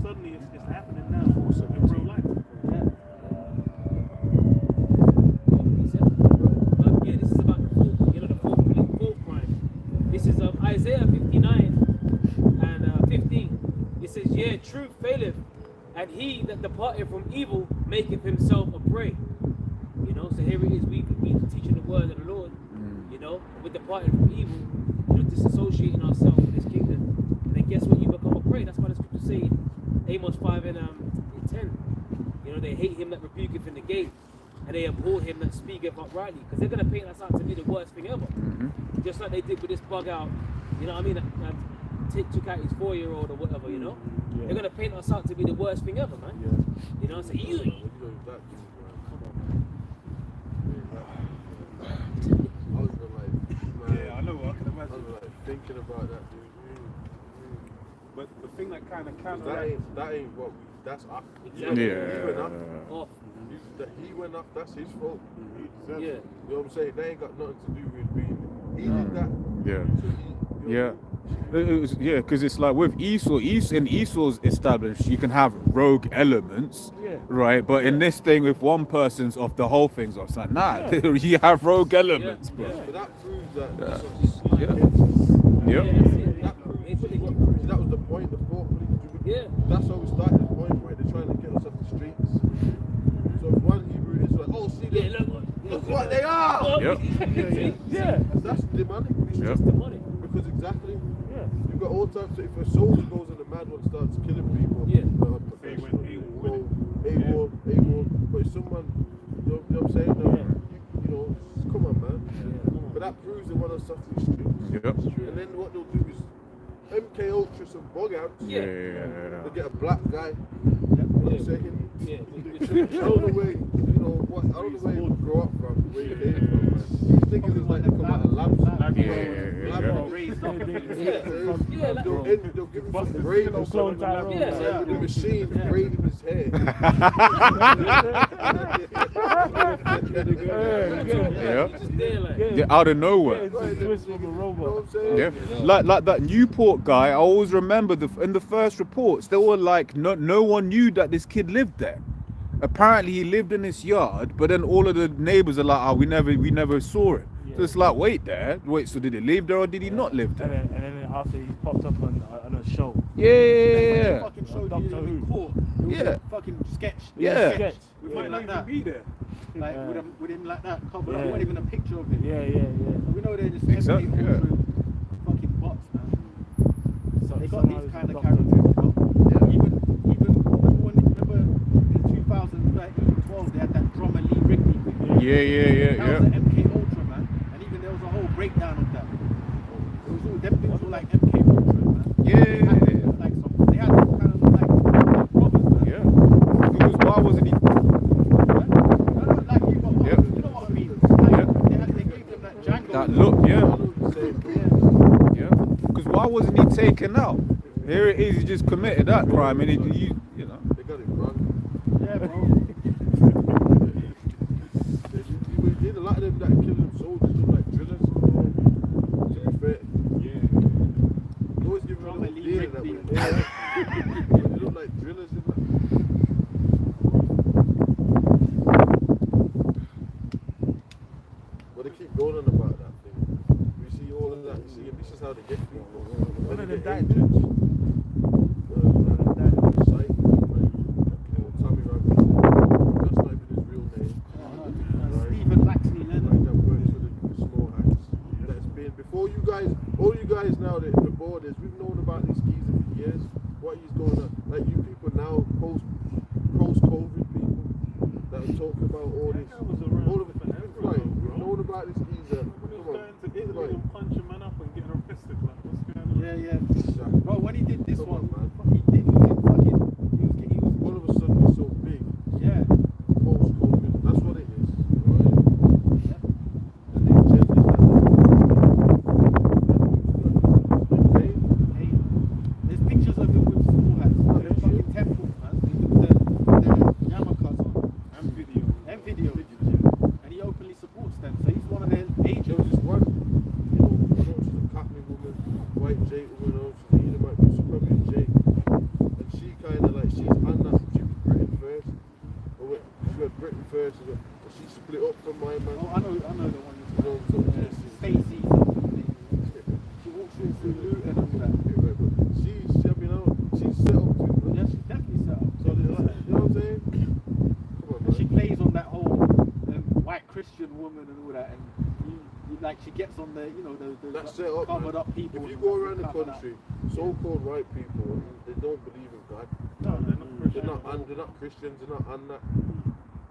suddenly it's happening now in real life. But yeah, this is about the fourth crime. This is Isaiah 59 and 15. It says, "Yeah, truth faileth, and he that departed from evil maketh himself a prey." So here it is. We teaching the word of the Lord. We're departing from evil, disassociating ourselves with His kingdom, and then guess what? You become a prey. That's why the scriptures say, Amos 5 and 10. They hate him that rebuketh in the gate. and they abhor him that speaketh uprightly, because they're going to paint us out to be the worst thing ever. Just like they did with this bug out, you know what I mean? Took out his 4-year-old or whatever, you know? Yeah. They're going to paint us out to be the worst thing ever, man. You know, so you. That dude, man. I was even like, man, Yeah, I know. I can I imagine. was like thinking about that, dude. But the thing that kind of That counteracts. ain't what we. That's off. Exactly. He went off. Off. He went off. That's his fault. Yeah. You know what I'm saying? That ain't got nothing to do with being. He did that. Yeah. So he, you know, Yeah, because it's like with Esau, in Esau's established, you can have rogue elements, right? But in this thing, if one person's off, the whole thing's off. It's like, nah, you have rogue elements, bro. But that proves that. Yeah. That proves that was the point. The fourth. Yeah. That's how we started. The point where they're trying to get us off the streets. So if one Hebrew is like, oh, see, look what they are. Yep. That's demonic. Yep. Because exactly. You've got all types. If a soldier goes in a mad one starts killing people, They went AWOL. AWOL. But if someone, you know what I'm saying? You know, come on, man. But that proves they want us off the streets. Yep. And then what they'll do is MK Ultra some bug outs. They get a black guy. You know what I'm saying? I don't know where, you know, what, I don't know where you grow up from, where you came from, man. These niggas is like they come out of labs. They'll give him some braid or something. With the machine braiding his hair. Yeah, out of nowhere. Yeah, like that Newport guy. I always remember in the first reports, they were like, no one knew that this kid lived there. Apparently, he lived in this yard, but then all of the neighbors are like, "Oh, we never saw it." So it's like, wait, so did he live there or did he not live there? And then after he popped up on a show. Yeah. Fucking showed Doctor you in Who. court. It was Yeah. a fucking sketch. Yeah. Sketch. We With might him not like even that. be there. Like with him like that covered up. Yeah. Not even a picture of him. Yeah. We know they're just Exactly, MK yeah. Ultra fucking bots, man. So They got somehow these it's kind of Doctor characters. Who. Even remember in 2013-12 they had that drummer Lee Wrigley thing. Yeah. That was the MK Ultra, man. And even there was a whole breakdown of that. It was all them things were like MK Ultra, man. Yeah. They had them kind of like brothers, man. Yeah. Because why wasn't he? No, like you know what I mean? Like, they gave them that Django. That look, yeah. Because why wasn't he taken out? Here it is, he just committed that crime, and you know. They got it wrong. Yeah, bro. A lot of them that kill them soldiers look like drillers. To be fair. Yeah. They always give them a little deal that way. They look like drillers in that. But they keep going on about that thing. We see all of that. You see, and this is how they get people. One of them They died, get agents. Site, Tommy Robinson. That's not even his real name. Stephen Laxley Leonard. That works for the small hacks. That's been before you guys, all you guys now that the borders, we've known about these geezer for years. What he's going on, like you people now, post-COVID people that are talking about all this, all of it. Right, we've known about this geezer. Going to Italy and punching man up and getting arrested. Like, what's going on? Yeah. Exactly. Bro, when he did this Come one, on, man. he did fucking. He was All of a sudden, it's so big. yeah. Post-COVID, that's what it is. Right? Yeah. And they just Hey, there's pictures of him with school hats, with fucking temples, man. With the yarmulkes on. And video. And video. And he openly supports them. So he's one of their There agents. was this one, you know, I know she's a Cockney woman, white Jake woman, I know she's an Edomite, but she's probably a Jake. And she kind of like, she's on that, she was Britain first. Or she went Britain first, and she split up from my man. Oh, I know the one You know, so Stacey. She walks in through Luton and all that. she's set up too, man. Yeah, she's definitely set up. So, you know what I'm saying? Come on, man. She plays on that whole white Christian woman and all that, and you like she gets on the, you know, the That's set up, covered man. up people. If you and go that, around the covered up. country, so-called white people, they don't believe in God. No, they're not Christian. They're not Christians, they're not on that.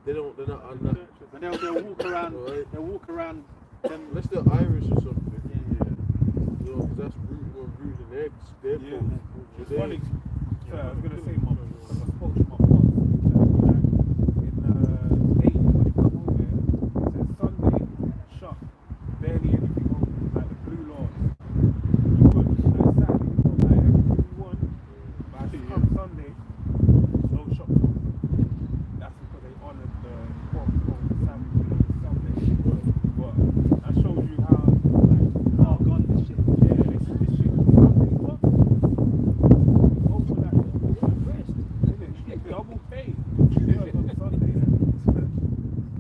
They're not on that. And they'll walk around. Right. They'll walk around. Them. Unless they're Irish or something. You know, because that's rooted in eggs. They're Yeah. called- It's they- funny. So I was going to say, Mum, because I spoke to my boss in 8 when he come over here. He said Sunday, shut, barely anything open, like the Blue Laws. You could, like Saturday, you could buy everything you want, but as it comes Sunday, no shops open. That's because they honoured the quote-unquote Sabbath, Sunday. But that shows you how, like, Oh God, this shit. yeah, this shit is Sunday, what? Over that rest, innit? Double pay. Work on Sunday.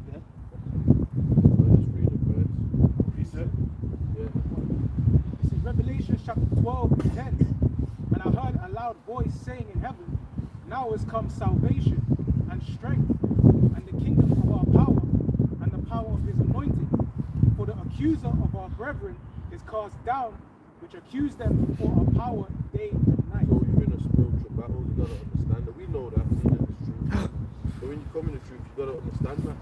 I just read the birds. Reset. Yeah. This is Revelation chapter 12 and 10. And I heard a loud voice saying in heaven, now has come salvation and strength and the kingdom of our power and the power of his anointing. For the accuser of our brethren is cast down, which accused them before our power day and night. So you're in a spiritual battle, you gotta understand that. We know that, we know the truth. But when you come in the truth, you gotta understand that.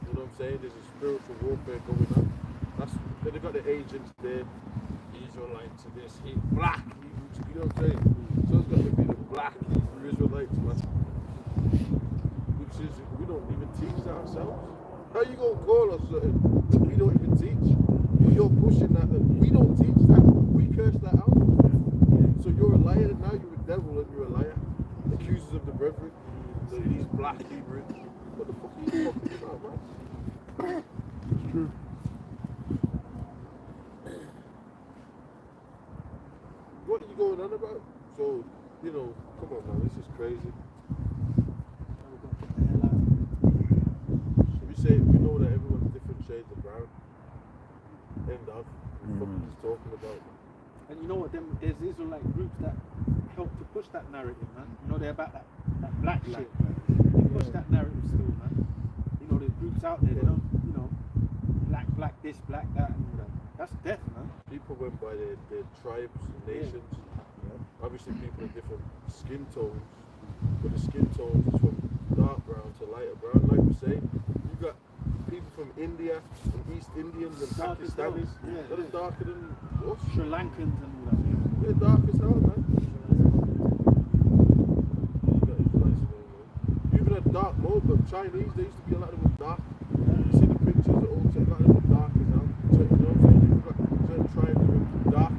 You know what I'm saying? There's a spiritual warfare going on. That's then they got the agents there, Israelites to this, black Hebrews, you know what I'm saying? So it's got to be the black Hebrew Israelites, man. Which is, we don't even teach that ourselves. How you gonna call us something that we don't even teach? You're pushing that, we don't teach that, we curse that out. So you're a liar, now you're a devil and you're a liar. Accusers of the brethren, these black Hebrews. What the fuck are you talking about, man? It's true. What are you going on about? So, you know, come on now, this is crazy. We know that everyone's different shades of brown. End of. What are just talking about? And you know what? There's Israelite groups that help to push that narrative, man. You know, they're about that black shit. They push that narrative still, man. You know, there's groups out there, they don't, you know, black this, black that, and all that. That's death, man. People went by their tribes and nations. Obviously, people have different skin tones, but the skin tones is from dark brown to lighter brown. Like we say, you got people from India and East Indians and Pakistanis that are darker than us. Sri Lankans and all that. They're dark as hell, man. You even had dark mode, but Chinese, there used to be a lot of them dark. You see the pictures, the old set, a lot of them dark as hell. So, you know what I'm saying? You've got certain tribes that are dark.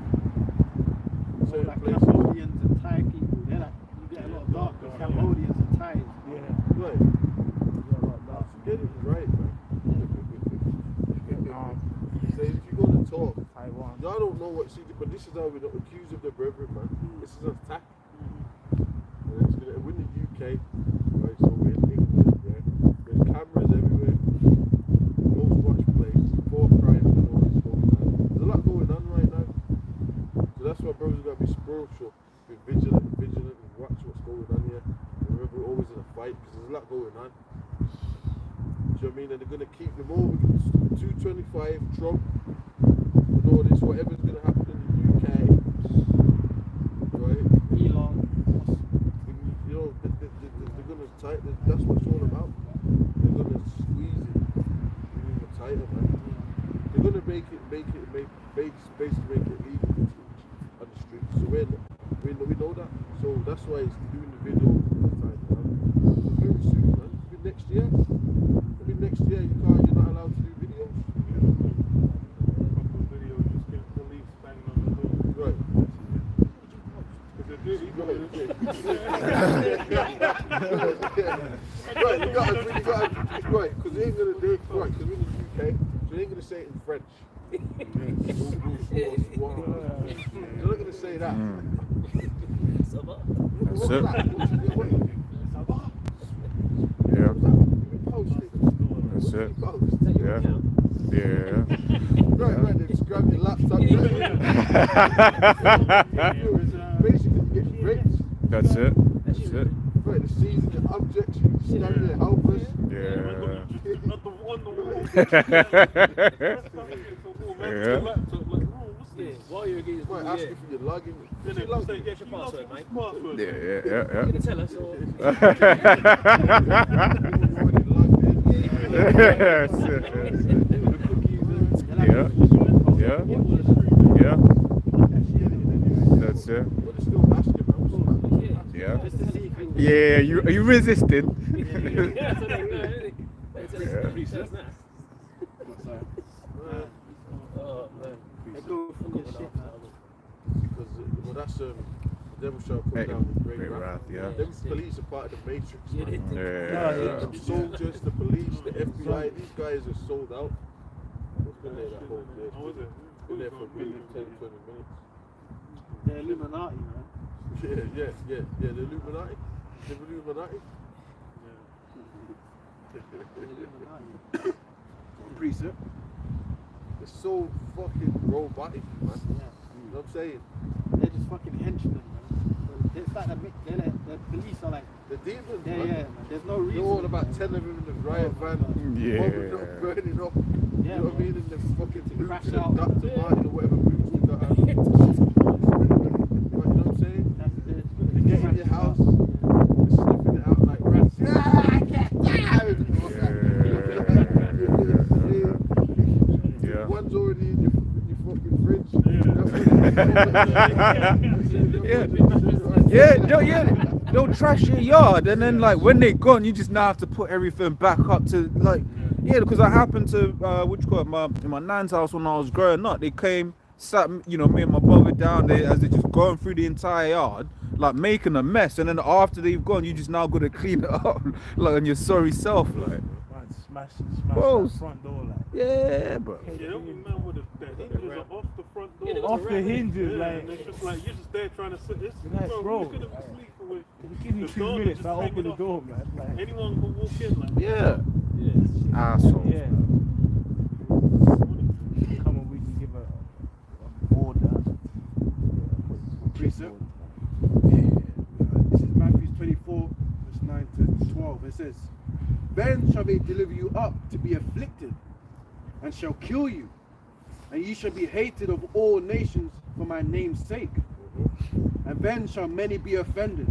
So like Cambodians and Thai people, they're like, you get a lot of dark Cambodians and Thais. Yeah. Right. Get it right, man. Say if you're going to talk, y'all don't know what, see, but this is how we're accused of the brethren, man. This is an attack. And it's gonna, we're in the UK, right? So we're in England, yeah. There's cameras everywhere. Most watch place, more crime and all this going on. There's a lot going on right now. So that's why brothers gotta be spiritual, be vigilant, and watch what's going on here. And remember, we're always in a fight because there's a lot going on. Do you know what I mean? And they're gonna keep them all. 225, Trump, and all this, whatever's gonna happen in the UK, right? Elon. You know, they're gonna tighten. That's what it's all about. They're gonna squeeze it even tighter, man. They're gonna basically make it legal on the streets. So we know that. So that's why it's doing the video all the time, man. Very soon, man. Maybe next year. Next year you're not allowed to do videos. Videos just get police banging on the door. Right. Right, you got right, because they ain't gonna do it right, because we're in the UK, so they ain't gonna say it in French. They're not gonna say that. That's it. Yeah. That's it. Yeah. Right, then just grab your laptop. Basically, you get raped. That's it. Right, the season, the objects, you stand there helpless. Yeah. While you're against Might ask you for your login. Get your password, mate. Yeah. You can tell us or... Yeah. That's it. But it's still asking, man. Yeah. Yeah, you resisting. Yeah, so they know, innit? That's nice. Oh, man. Because well, that's the devil shall come down with great wrath. Yeah. Them police are part of the matrix. Yeah, Man. Yeah. The soldiers, the police, the FBI, these guys are sold out. It's been there that whole day. How was it? Been there for a good 10, 20 minutes. The Illuminati, man. Yeah, the Illuminati. The Illuminati. Precept. It's so fucking robotic, man. You know what I'm saying? They're just fucking henchmen, man. It's like the police are like, The demons, yeah, man. man. There's no reason. You're all about 10 of them in the riot van, Yeah. bombing up, burning up. Yeah, You know what I man. mean? In the fucking To crash boots and out. Dr. Martin or whatever boots we got out. You know what I'm saying? That's They get in your house, they're sniffing it out like rats. I can't Yeah. One's already in your fucking fridge. They'll trash your yard, and then like when they're gone, you just now have to put everything back up to like, because I happened to in my nan's house when I was growing up. They came, sat, me and my brother down there as they just going through the entire yard, like making a mess, and then after they've gone, you just now got to clean it up, like on your sorry self, like. Man, smash Bro. that front door, like. Yeah, bro. Yeah, don't remember with the hinges are off the front door. Yeah, Off the hinges, Yeah, like. and it's just like you're just there trying to sit. It's, Like, bro, you could have been sleeping with. Give me the 2 door minutes, just I'll open hanging the off. door, man. Like, Anyone can walk in, like. Yeah. Asshole. yeah. Come on, we can give a order. Precept. This is Matthew 24, verse 9 to 12. It says, Then shall they deliver you up to be afflicted, and shall kill you, and ye shall be hated of all nations for my name's sake. And then shall many be offended,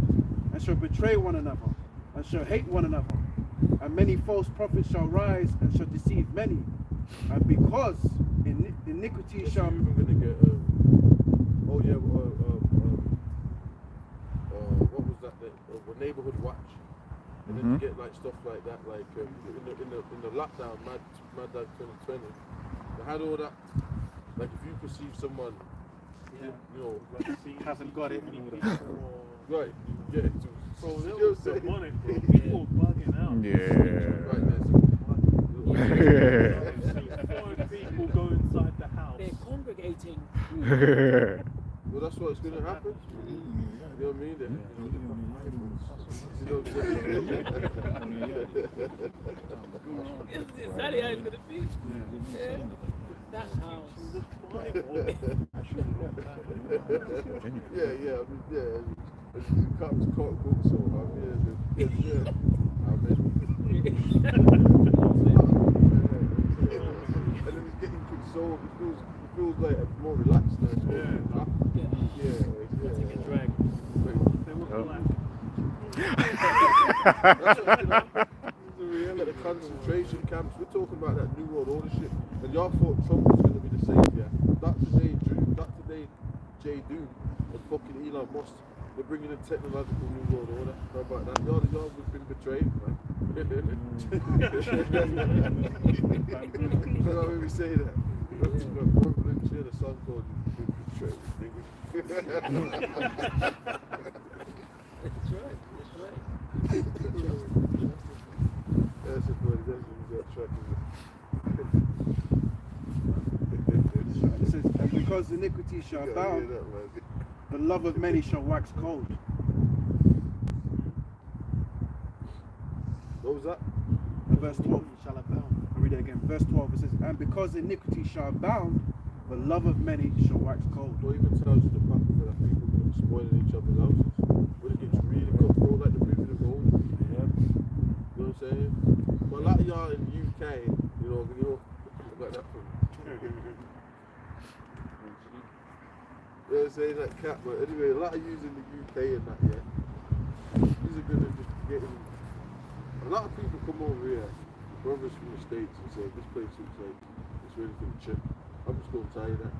and shall betray one another, and shall hate one another. And many false prophets shall rise, and shall deceive many. And because iniquity shall... Even gonna get what was that? Neighborhood watch, and then you get like stuff like that, like in the lockdown, Mad Dad 2020. They had all that. Like if you perceive someone, you know, hasn't got it. right? Yeah. Bro, there was demonic, bro. People bugging out. Right Foreign people go inside the house. They're congregating. Well, that's what it's gonna happen. You know what I mean? Is that how it's gonna be? Yeah. That house. Yeah. The cops caught books, so yeah. And then it's getting consoled. It feels like more relaxed now. Yeah. Take a drag. They look like. That's what, like the concentration camps. We're talking about that New World Order shit, and y'all thought Trump was going to be the savior. Dr. J. Doom, and fucking Elon Musk. They're bringing in technological New World Order. How about that? Y'all have been betrayed, man. You know when we say that? Reverend Chair, the son called you betrayed. That's right. That's it, buddy. That's what we got tracking. It says, and because iniquity shall abound, the love of many shall wax cold. What was that? And verse 12 shall abound. I'll read it again. Verse 12 it says, and because iniquity shall abound, the love of many shall wax cold. What even tells you the fact that people are spoiling each other's houses? When it gets really cutthroat, like the movie The Road. You know what I'm saying? But a lot of y'all in the UK, you know about that from. Yeah, saying that cat, but anyway, a lot of yous in the UK and that, yeah. These are gonna just get in. A lot of people come over here, brothers from the States and said, this place looks like it's ready for the chip. I'm just going to tell you that.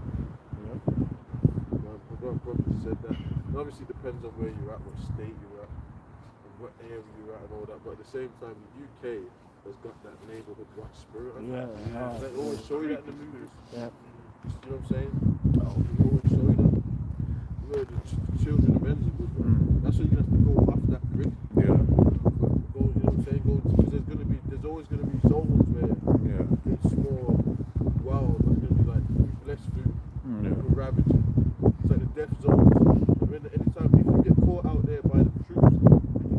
My brother said that. It obviously depends on where you're at, what state you're at, and what area you're at and all that. But at the same time, the UK has got that neighborhood watch spirit. They always show you that in the movies. Yeah. You know what I'm saying? They always show you that. You know, the children of men's a good one. That's why you're going to have to go off that grid. Yeah. You know what I'm saying? Because there's always going to be zones where it's more wild, but it's going to be like blessed food, ravage. It's like the death zones. Anytime people get caught out there by the troops,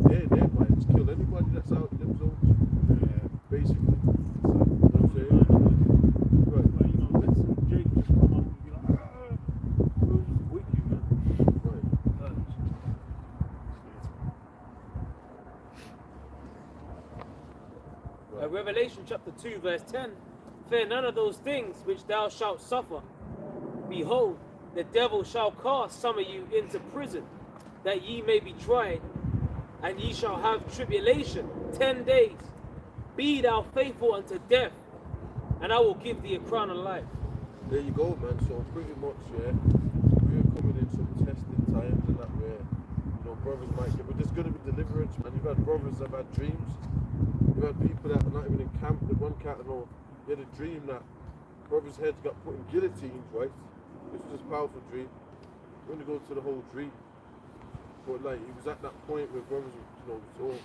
they're by just kill anybody that's out in them zones. Basically. You know what I'm saying? Right. Like, you know, let's Jake just come up and be like, we'll just with you, man. Right. Revelation chapter 2 verse 10. Fear none of those things which thou shalt suffer. Behold, the devil shall cast some of you into prison, that ye may be tried, and ye shall have tribulation 10 days. Be thou faithful unto death, and I will give thee a crown of life. There you go, man. So pretty much, we're coming in some testing times and that where, you know, brothers might get, but there's going to be deliverance, man. You've had brothers that have had dreams. You've had people that are not even in camp. The one cat, I know, he had a dream that brothers' heads got put in guillotines, right? This was a powerful dream. We're going to go to the whole dream. But like, it was at that point where brothers were, you know, it was all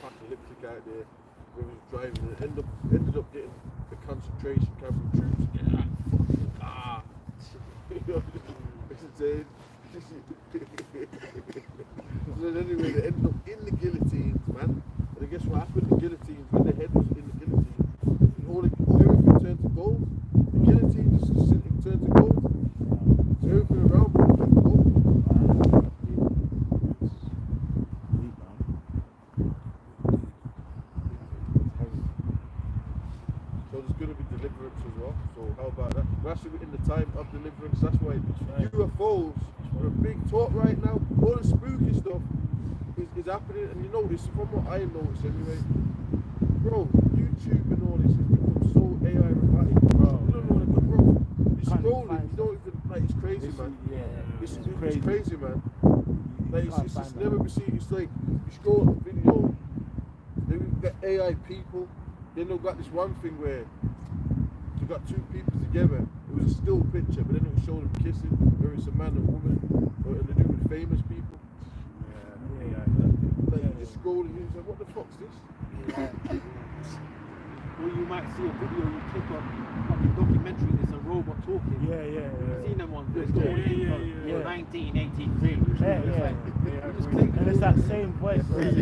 apocalyptic out there. Brothers were driving and ended up getting the concentration camp of troops. You know what I'm saying? So anyway, they ended up in the guillotines, man. And guess what happened? The guillotines, when the head was in the guillotine, everything turned to gold. The guillotine just turned to gold. So everything around turned to gold. So there's going to be deliverance as well. So how about that? We're actually in the time of deliverance. That's why UFOs are a big talk right now. All the spooky stuff is happening, and you know this from what I noticed anyway. Bro, YouTube and all this has become so AI robotic. Bro, you don't know what bro. You're scrolling, you don't even like. It's crazy, man. It's crazy, man. Like it's never been seen. It's like you scroll a video, then we got AI people. Then they've got this one thing where you got two people together. It was a still picture, but then it would show them kissing, whether it's a man or woman, or they do with famous people. Like you just scroll and you say, what the fuck's this? Or you might see a video you click on fucking documentary, it's a robot talking. You've seen them ones, it's all in 1983. And it's that same voice. That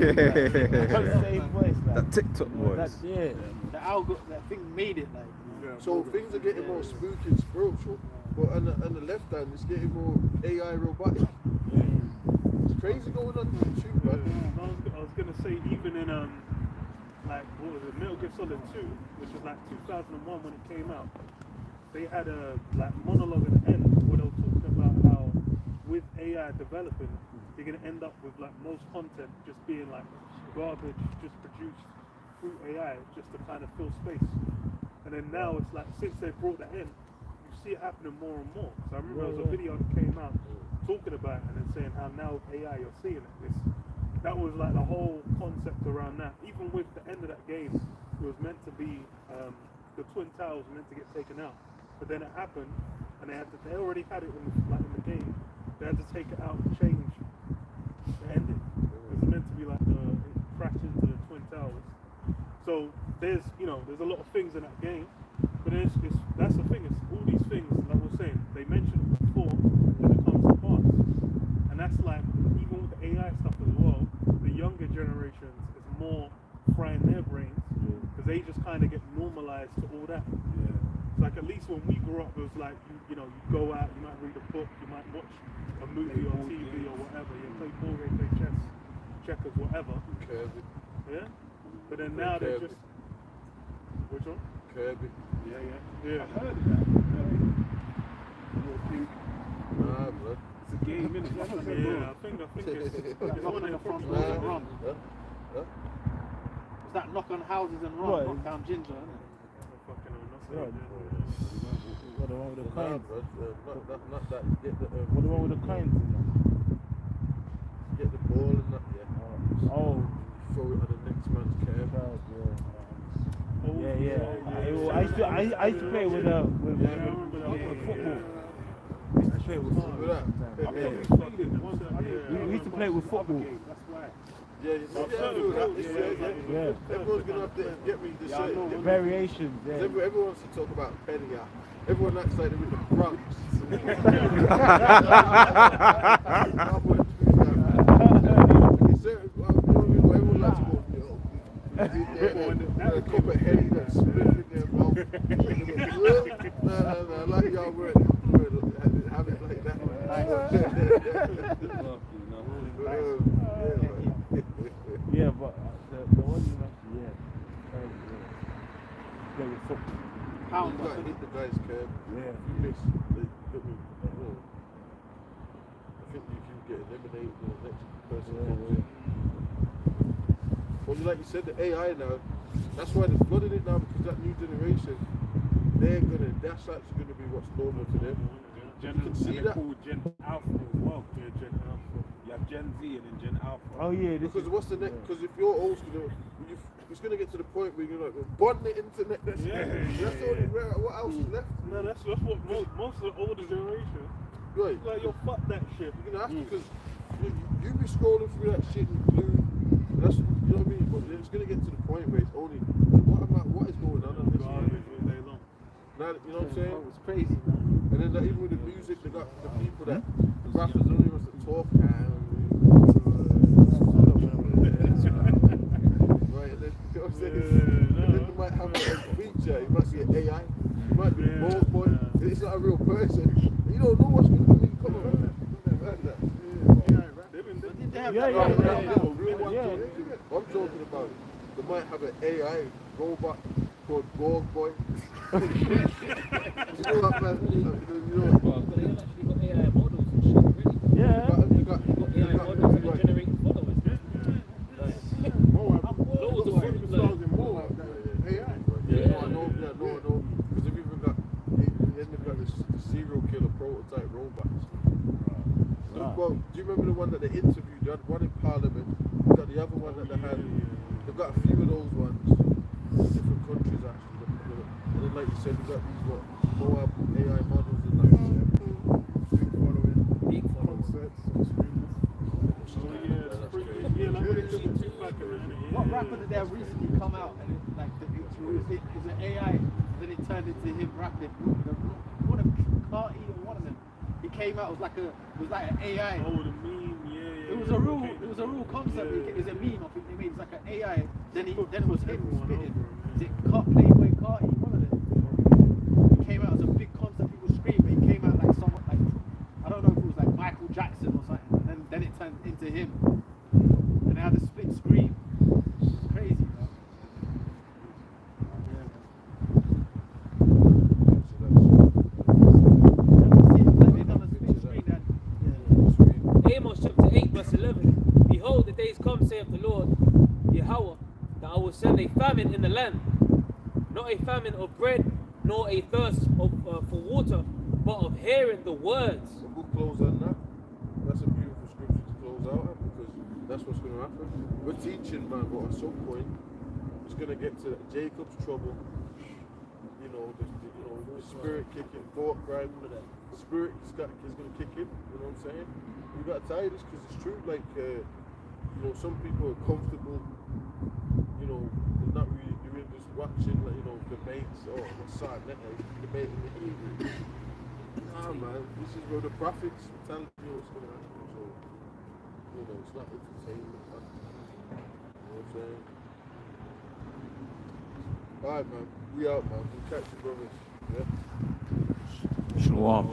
same voice. That TikTok voice. That thing made it like. So things are getting more spooky and spiritual, but on the left hand, it's getting more AI robotic. It's crazy going on YouTube, man. I was gonna say, even in like what was it, Metal Gear Solid 2, which was like 2001 when it came out, they had a like monologue at the end where they were talking about how with AI developing, you're gonna end up with like most content just being like garbage, just produced through AI, just to kind of fill space. And then now it's like, since they brought that in, you see it happening more and more. So I remember there was a video that came out talking about it and then saying how now with AI you're seeing it. That was like the whole concept around that. Even with the end of that game, it was meant to be, the Twin Towers were meant to get taken out. But then it happened, and they already had it in the game. They had to take it out and change the ending. It was meant to be like it crashed into the Twin Towers. So there's a lot of things in that game, but that's the thing. It's all these things, like we're saying, they mentioned it before, when it comes to pass, and that's like even with the AI stuff as well. The younger generations is more frying their brains because they just kind of get normalized to all that. Like at least when we grew up, it was like you go out, you might read a book, you might watch a movie on TV or whatever. You play ball game, play chess, checkers, whatever. Kirby. Yeah. But then now they just. Which one? Kirby. Yeah. I heard of that. Nah, blood. It's a game, innit? I think it's one of the front rows. It's that knock on houses and run, What? knock down ginger, isn't it? Yeah. What the one with the Nah, coins? bro, not that. Get the What the one with the coins? get the ball and that. Yeah. Oh. Throw it on the next man's curve. Yeah. I used to play with football. I used to play with football. Look at that. We used to play with football. Yeah, everyone's gonna have to get me the shit. Variations, yeah. Everyone wants to talk about penny. Everyone acts like they're in the Bronx. Everyone likes to go, a cup of Henny that's split in their mouth. No, like y'all were have it like that. Yeah, but the one you mentioned, yeah. Play with football. Pound, You gotta hit the guy's curb. Yeah. If you miss, I think you can get eliminated and the next person comes in. But like you said, the AI now, that's why they're flooding it now, because that new generation, that's actually gonna be what's normal to them. You can see that. Called Gen Alpha as well. Yeah, Gen Alpha. You have Gen Z and then Gen Alpha. Oh yeah, Because what's the next? Because if you're old school, it's gonna get to the point where you're like, well, bond the internet. That's the only what else is left. No, that's what most of the older generation. Right. It's like, yo, fuck that shit. You're gonna have to, because you be scrolling through that shit and blue. That's, you know what I mean? But it's gonna get to the point where it's only what is going on this Now, you know what I'm saying? It's crazy, man. And then even with the music, they got the people that the rappers only wants to talk right, and then, you know what I'm saying? And then they might have a feature, it might be an AI, it might be a ball boy, it's not a real person. You don't know what's going to come around. I'm talking about they might have an AI robot called Borg Boy. You know what, man? You know what? They've actually got AI models and shit already. Yeah. They got AI models that are generating followers. Loads of followers. Yeah, I know. Because they've even got the serial killer prototype robots. Well, do you remember the one that they interviewed? They had one in Parliament. They got the other one that they had. They've got a few of those ones in different countries actually. And then, like you said, they've got these Moab AI models and like Big followers. What rapper did there recently come out and it, like it was an AI, then it turned into him rapping. One of Carti or one of them. He came out it was like an AI. Oh, the meme, yeah. It was a real concept. It was a meme. I think they made it like an AI. Then it was him spitting. Is it Playboy Carti? One of them. He came out as a big concept. People scream, but he came out like someone like I don't know if it was like Michael Jackson or something. And then it turned into him. And they had a split screen. It's crazy, man. Amos chapter 8 verse 11. Behold, the days come, saith the Lord, Yahweh, that I will send a famine in the land, not a famine of bread, nor a thirst for water, but of hearing the words. we'll close on that. That's a beautiful scripture to close out on because that's what's going to happen. We're teaching, man, but at some point it's going to get to Jacob's trouble. You know, the spirit kicking, fork right? The spirit is going to kick in. You know what I'm saying? We got to tie this because it's true. Like, you know, some people are comfortable. You know, they're not really doing this watching, like, you know, debates or debating the Hebrew. Nah, man, this is where the prophets tell you what's going to happen. So, you know, it's not entertainment, man. You know what I'm saying? Alright, man. We out, man. We'll catch you, brothers. Yeah. Shalom.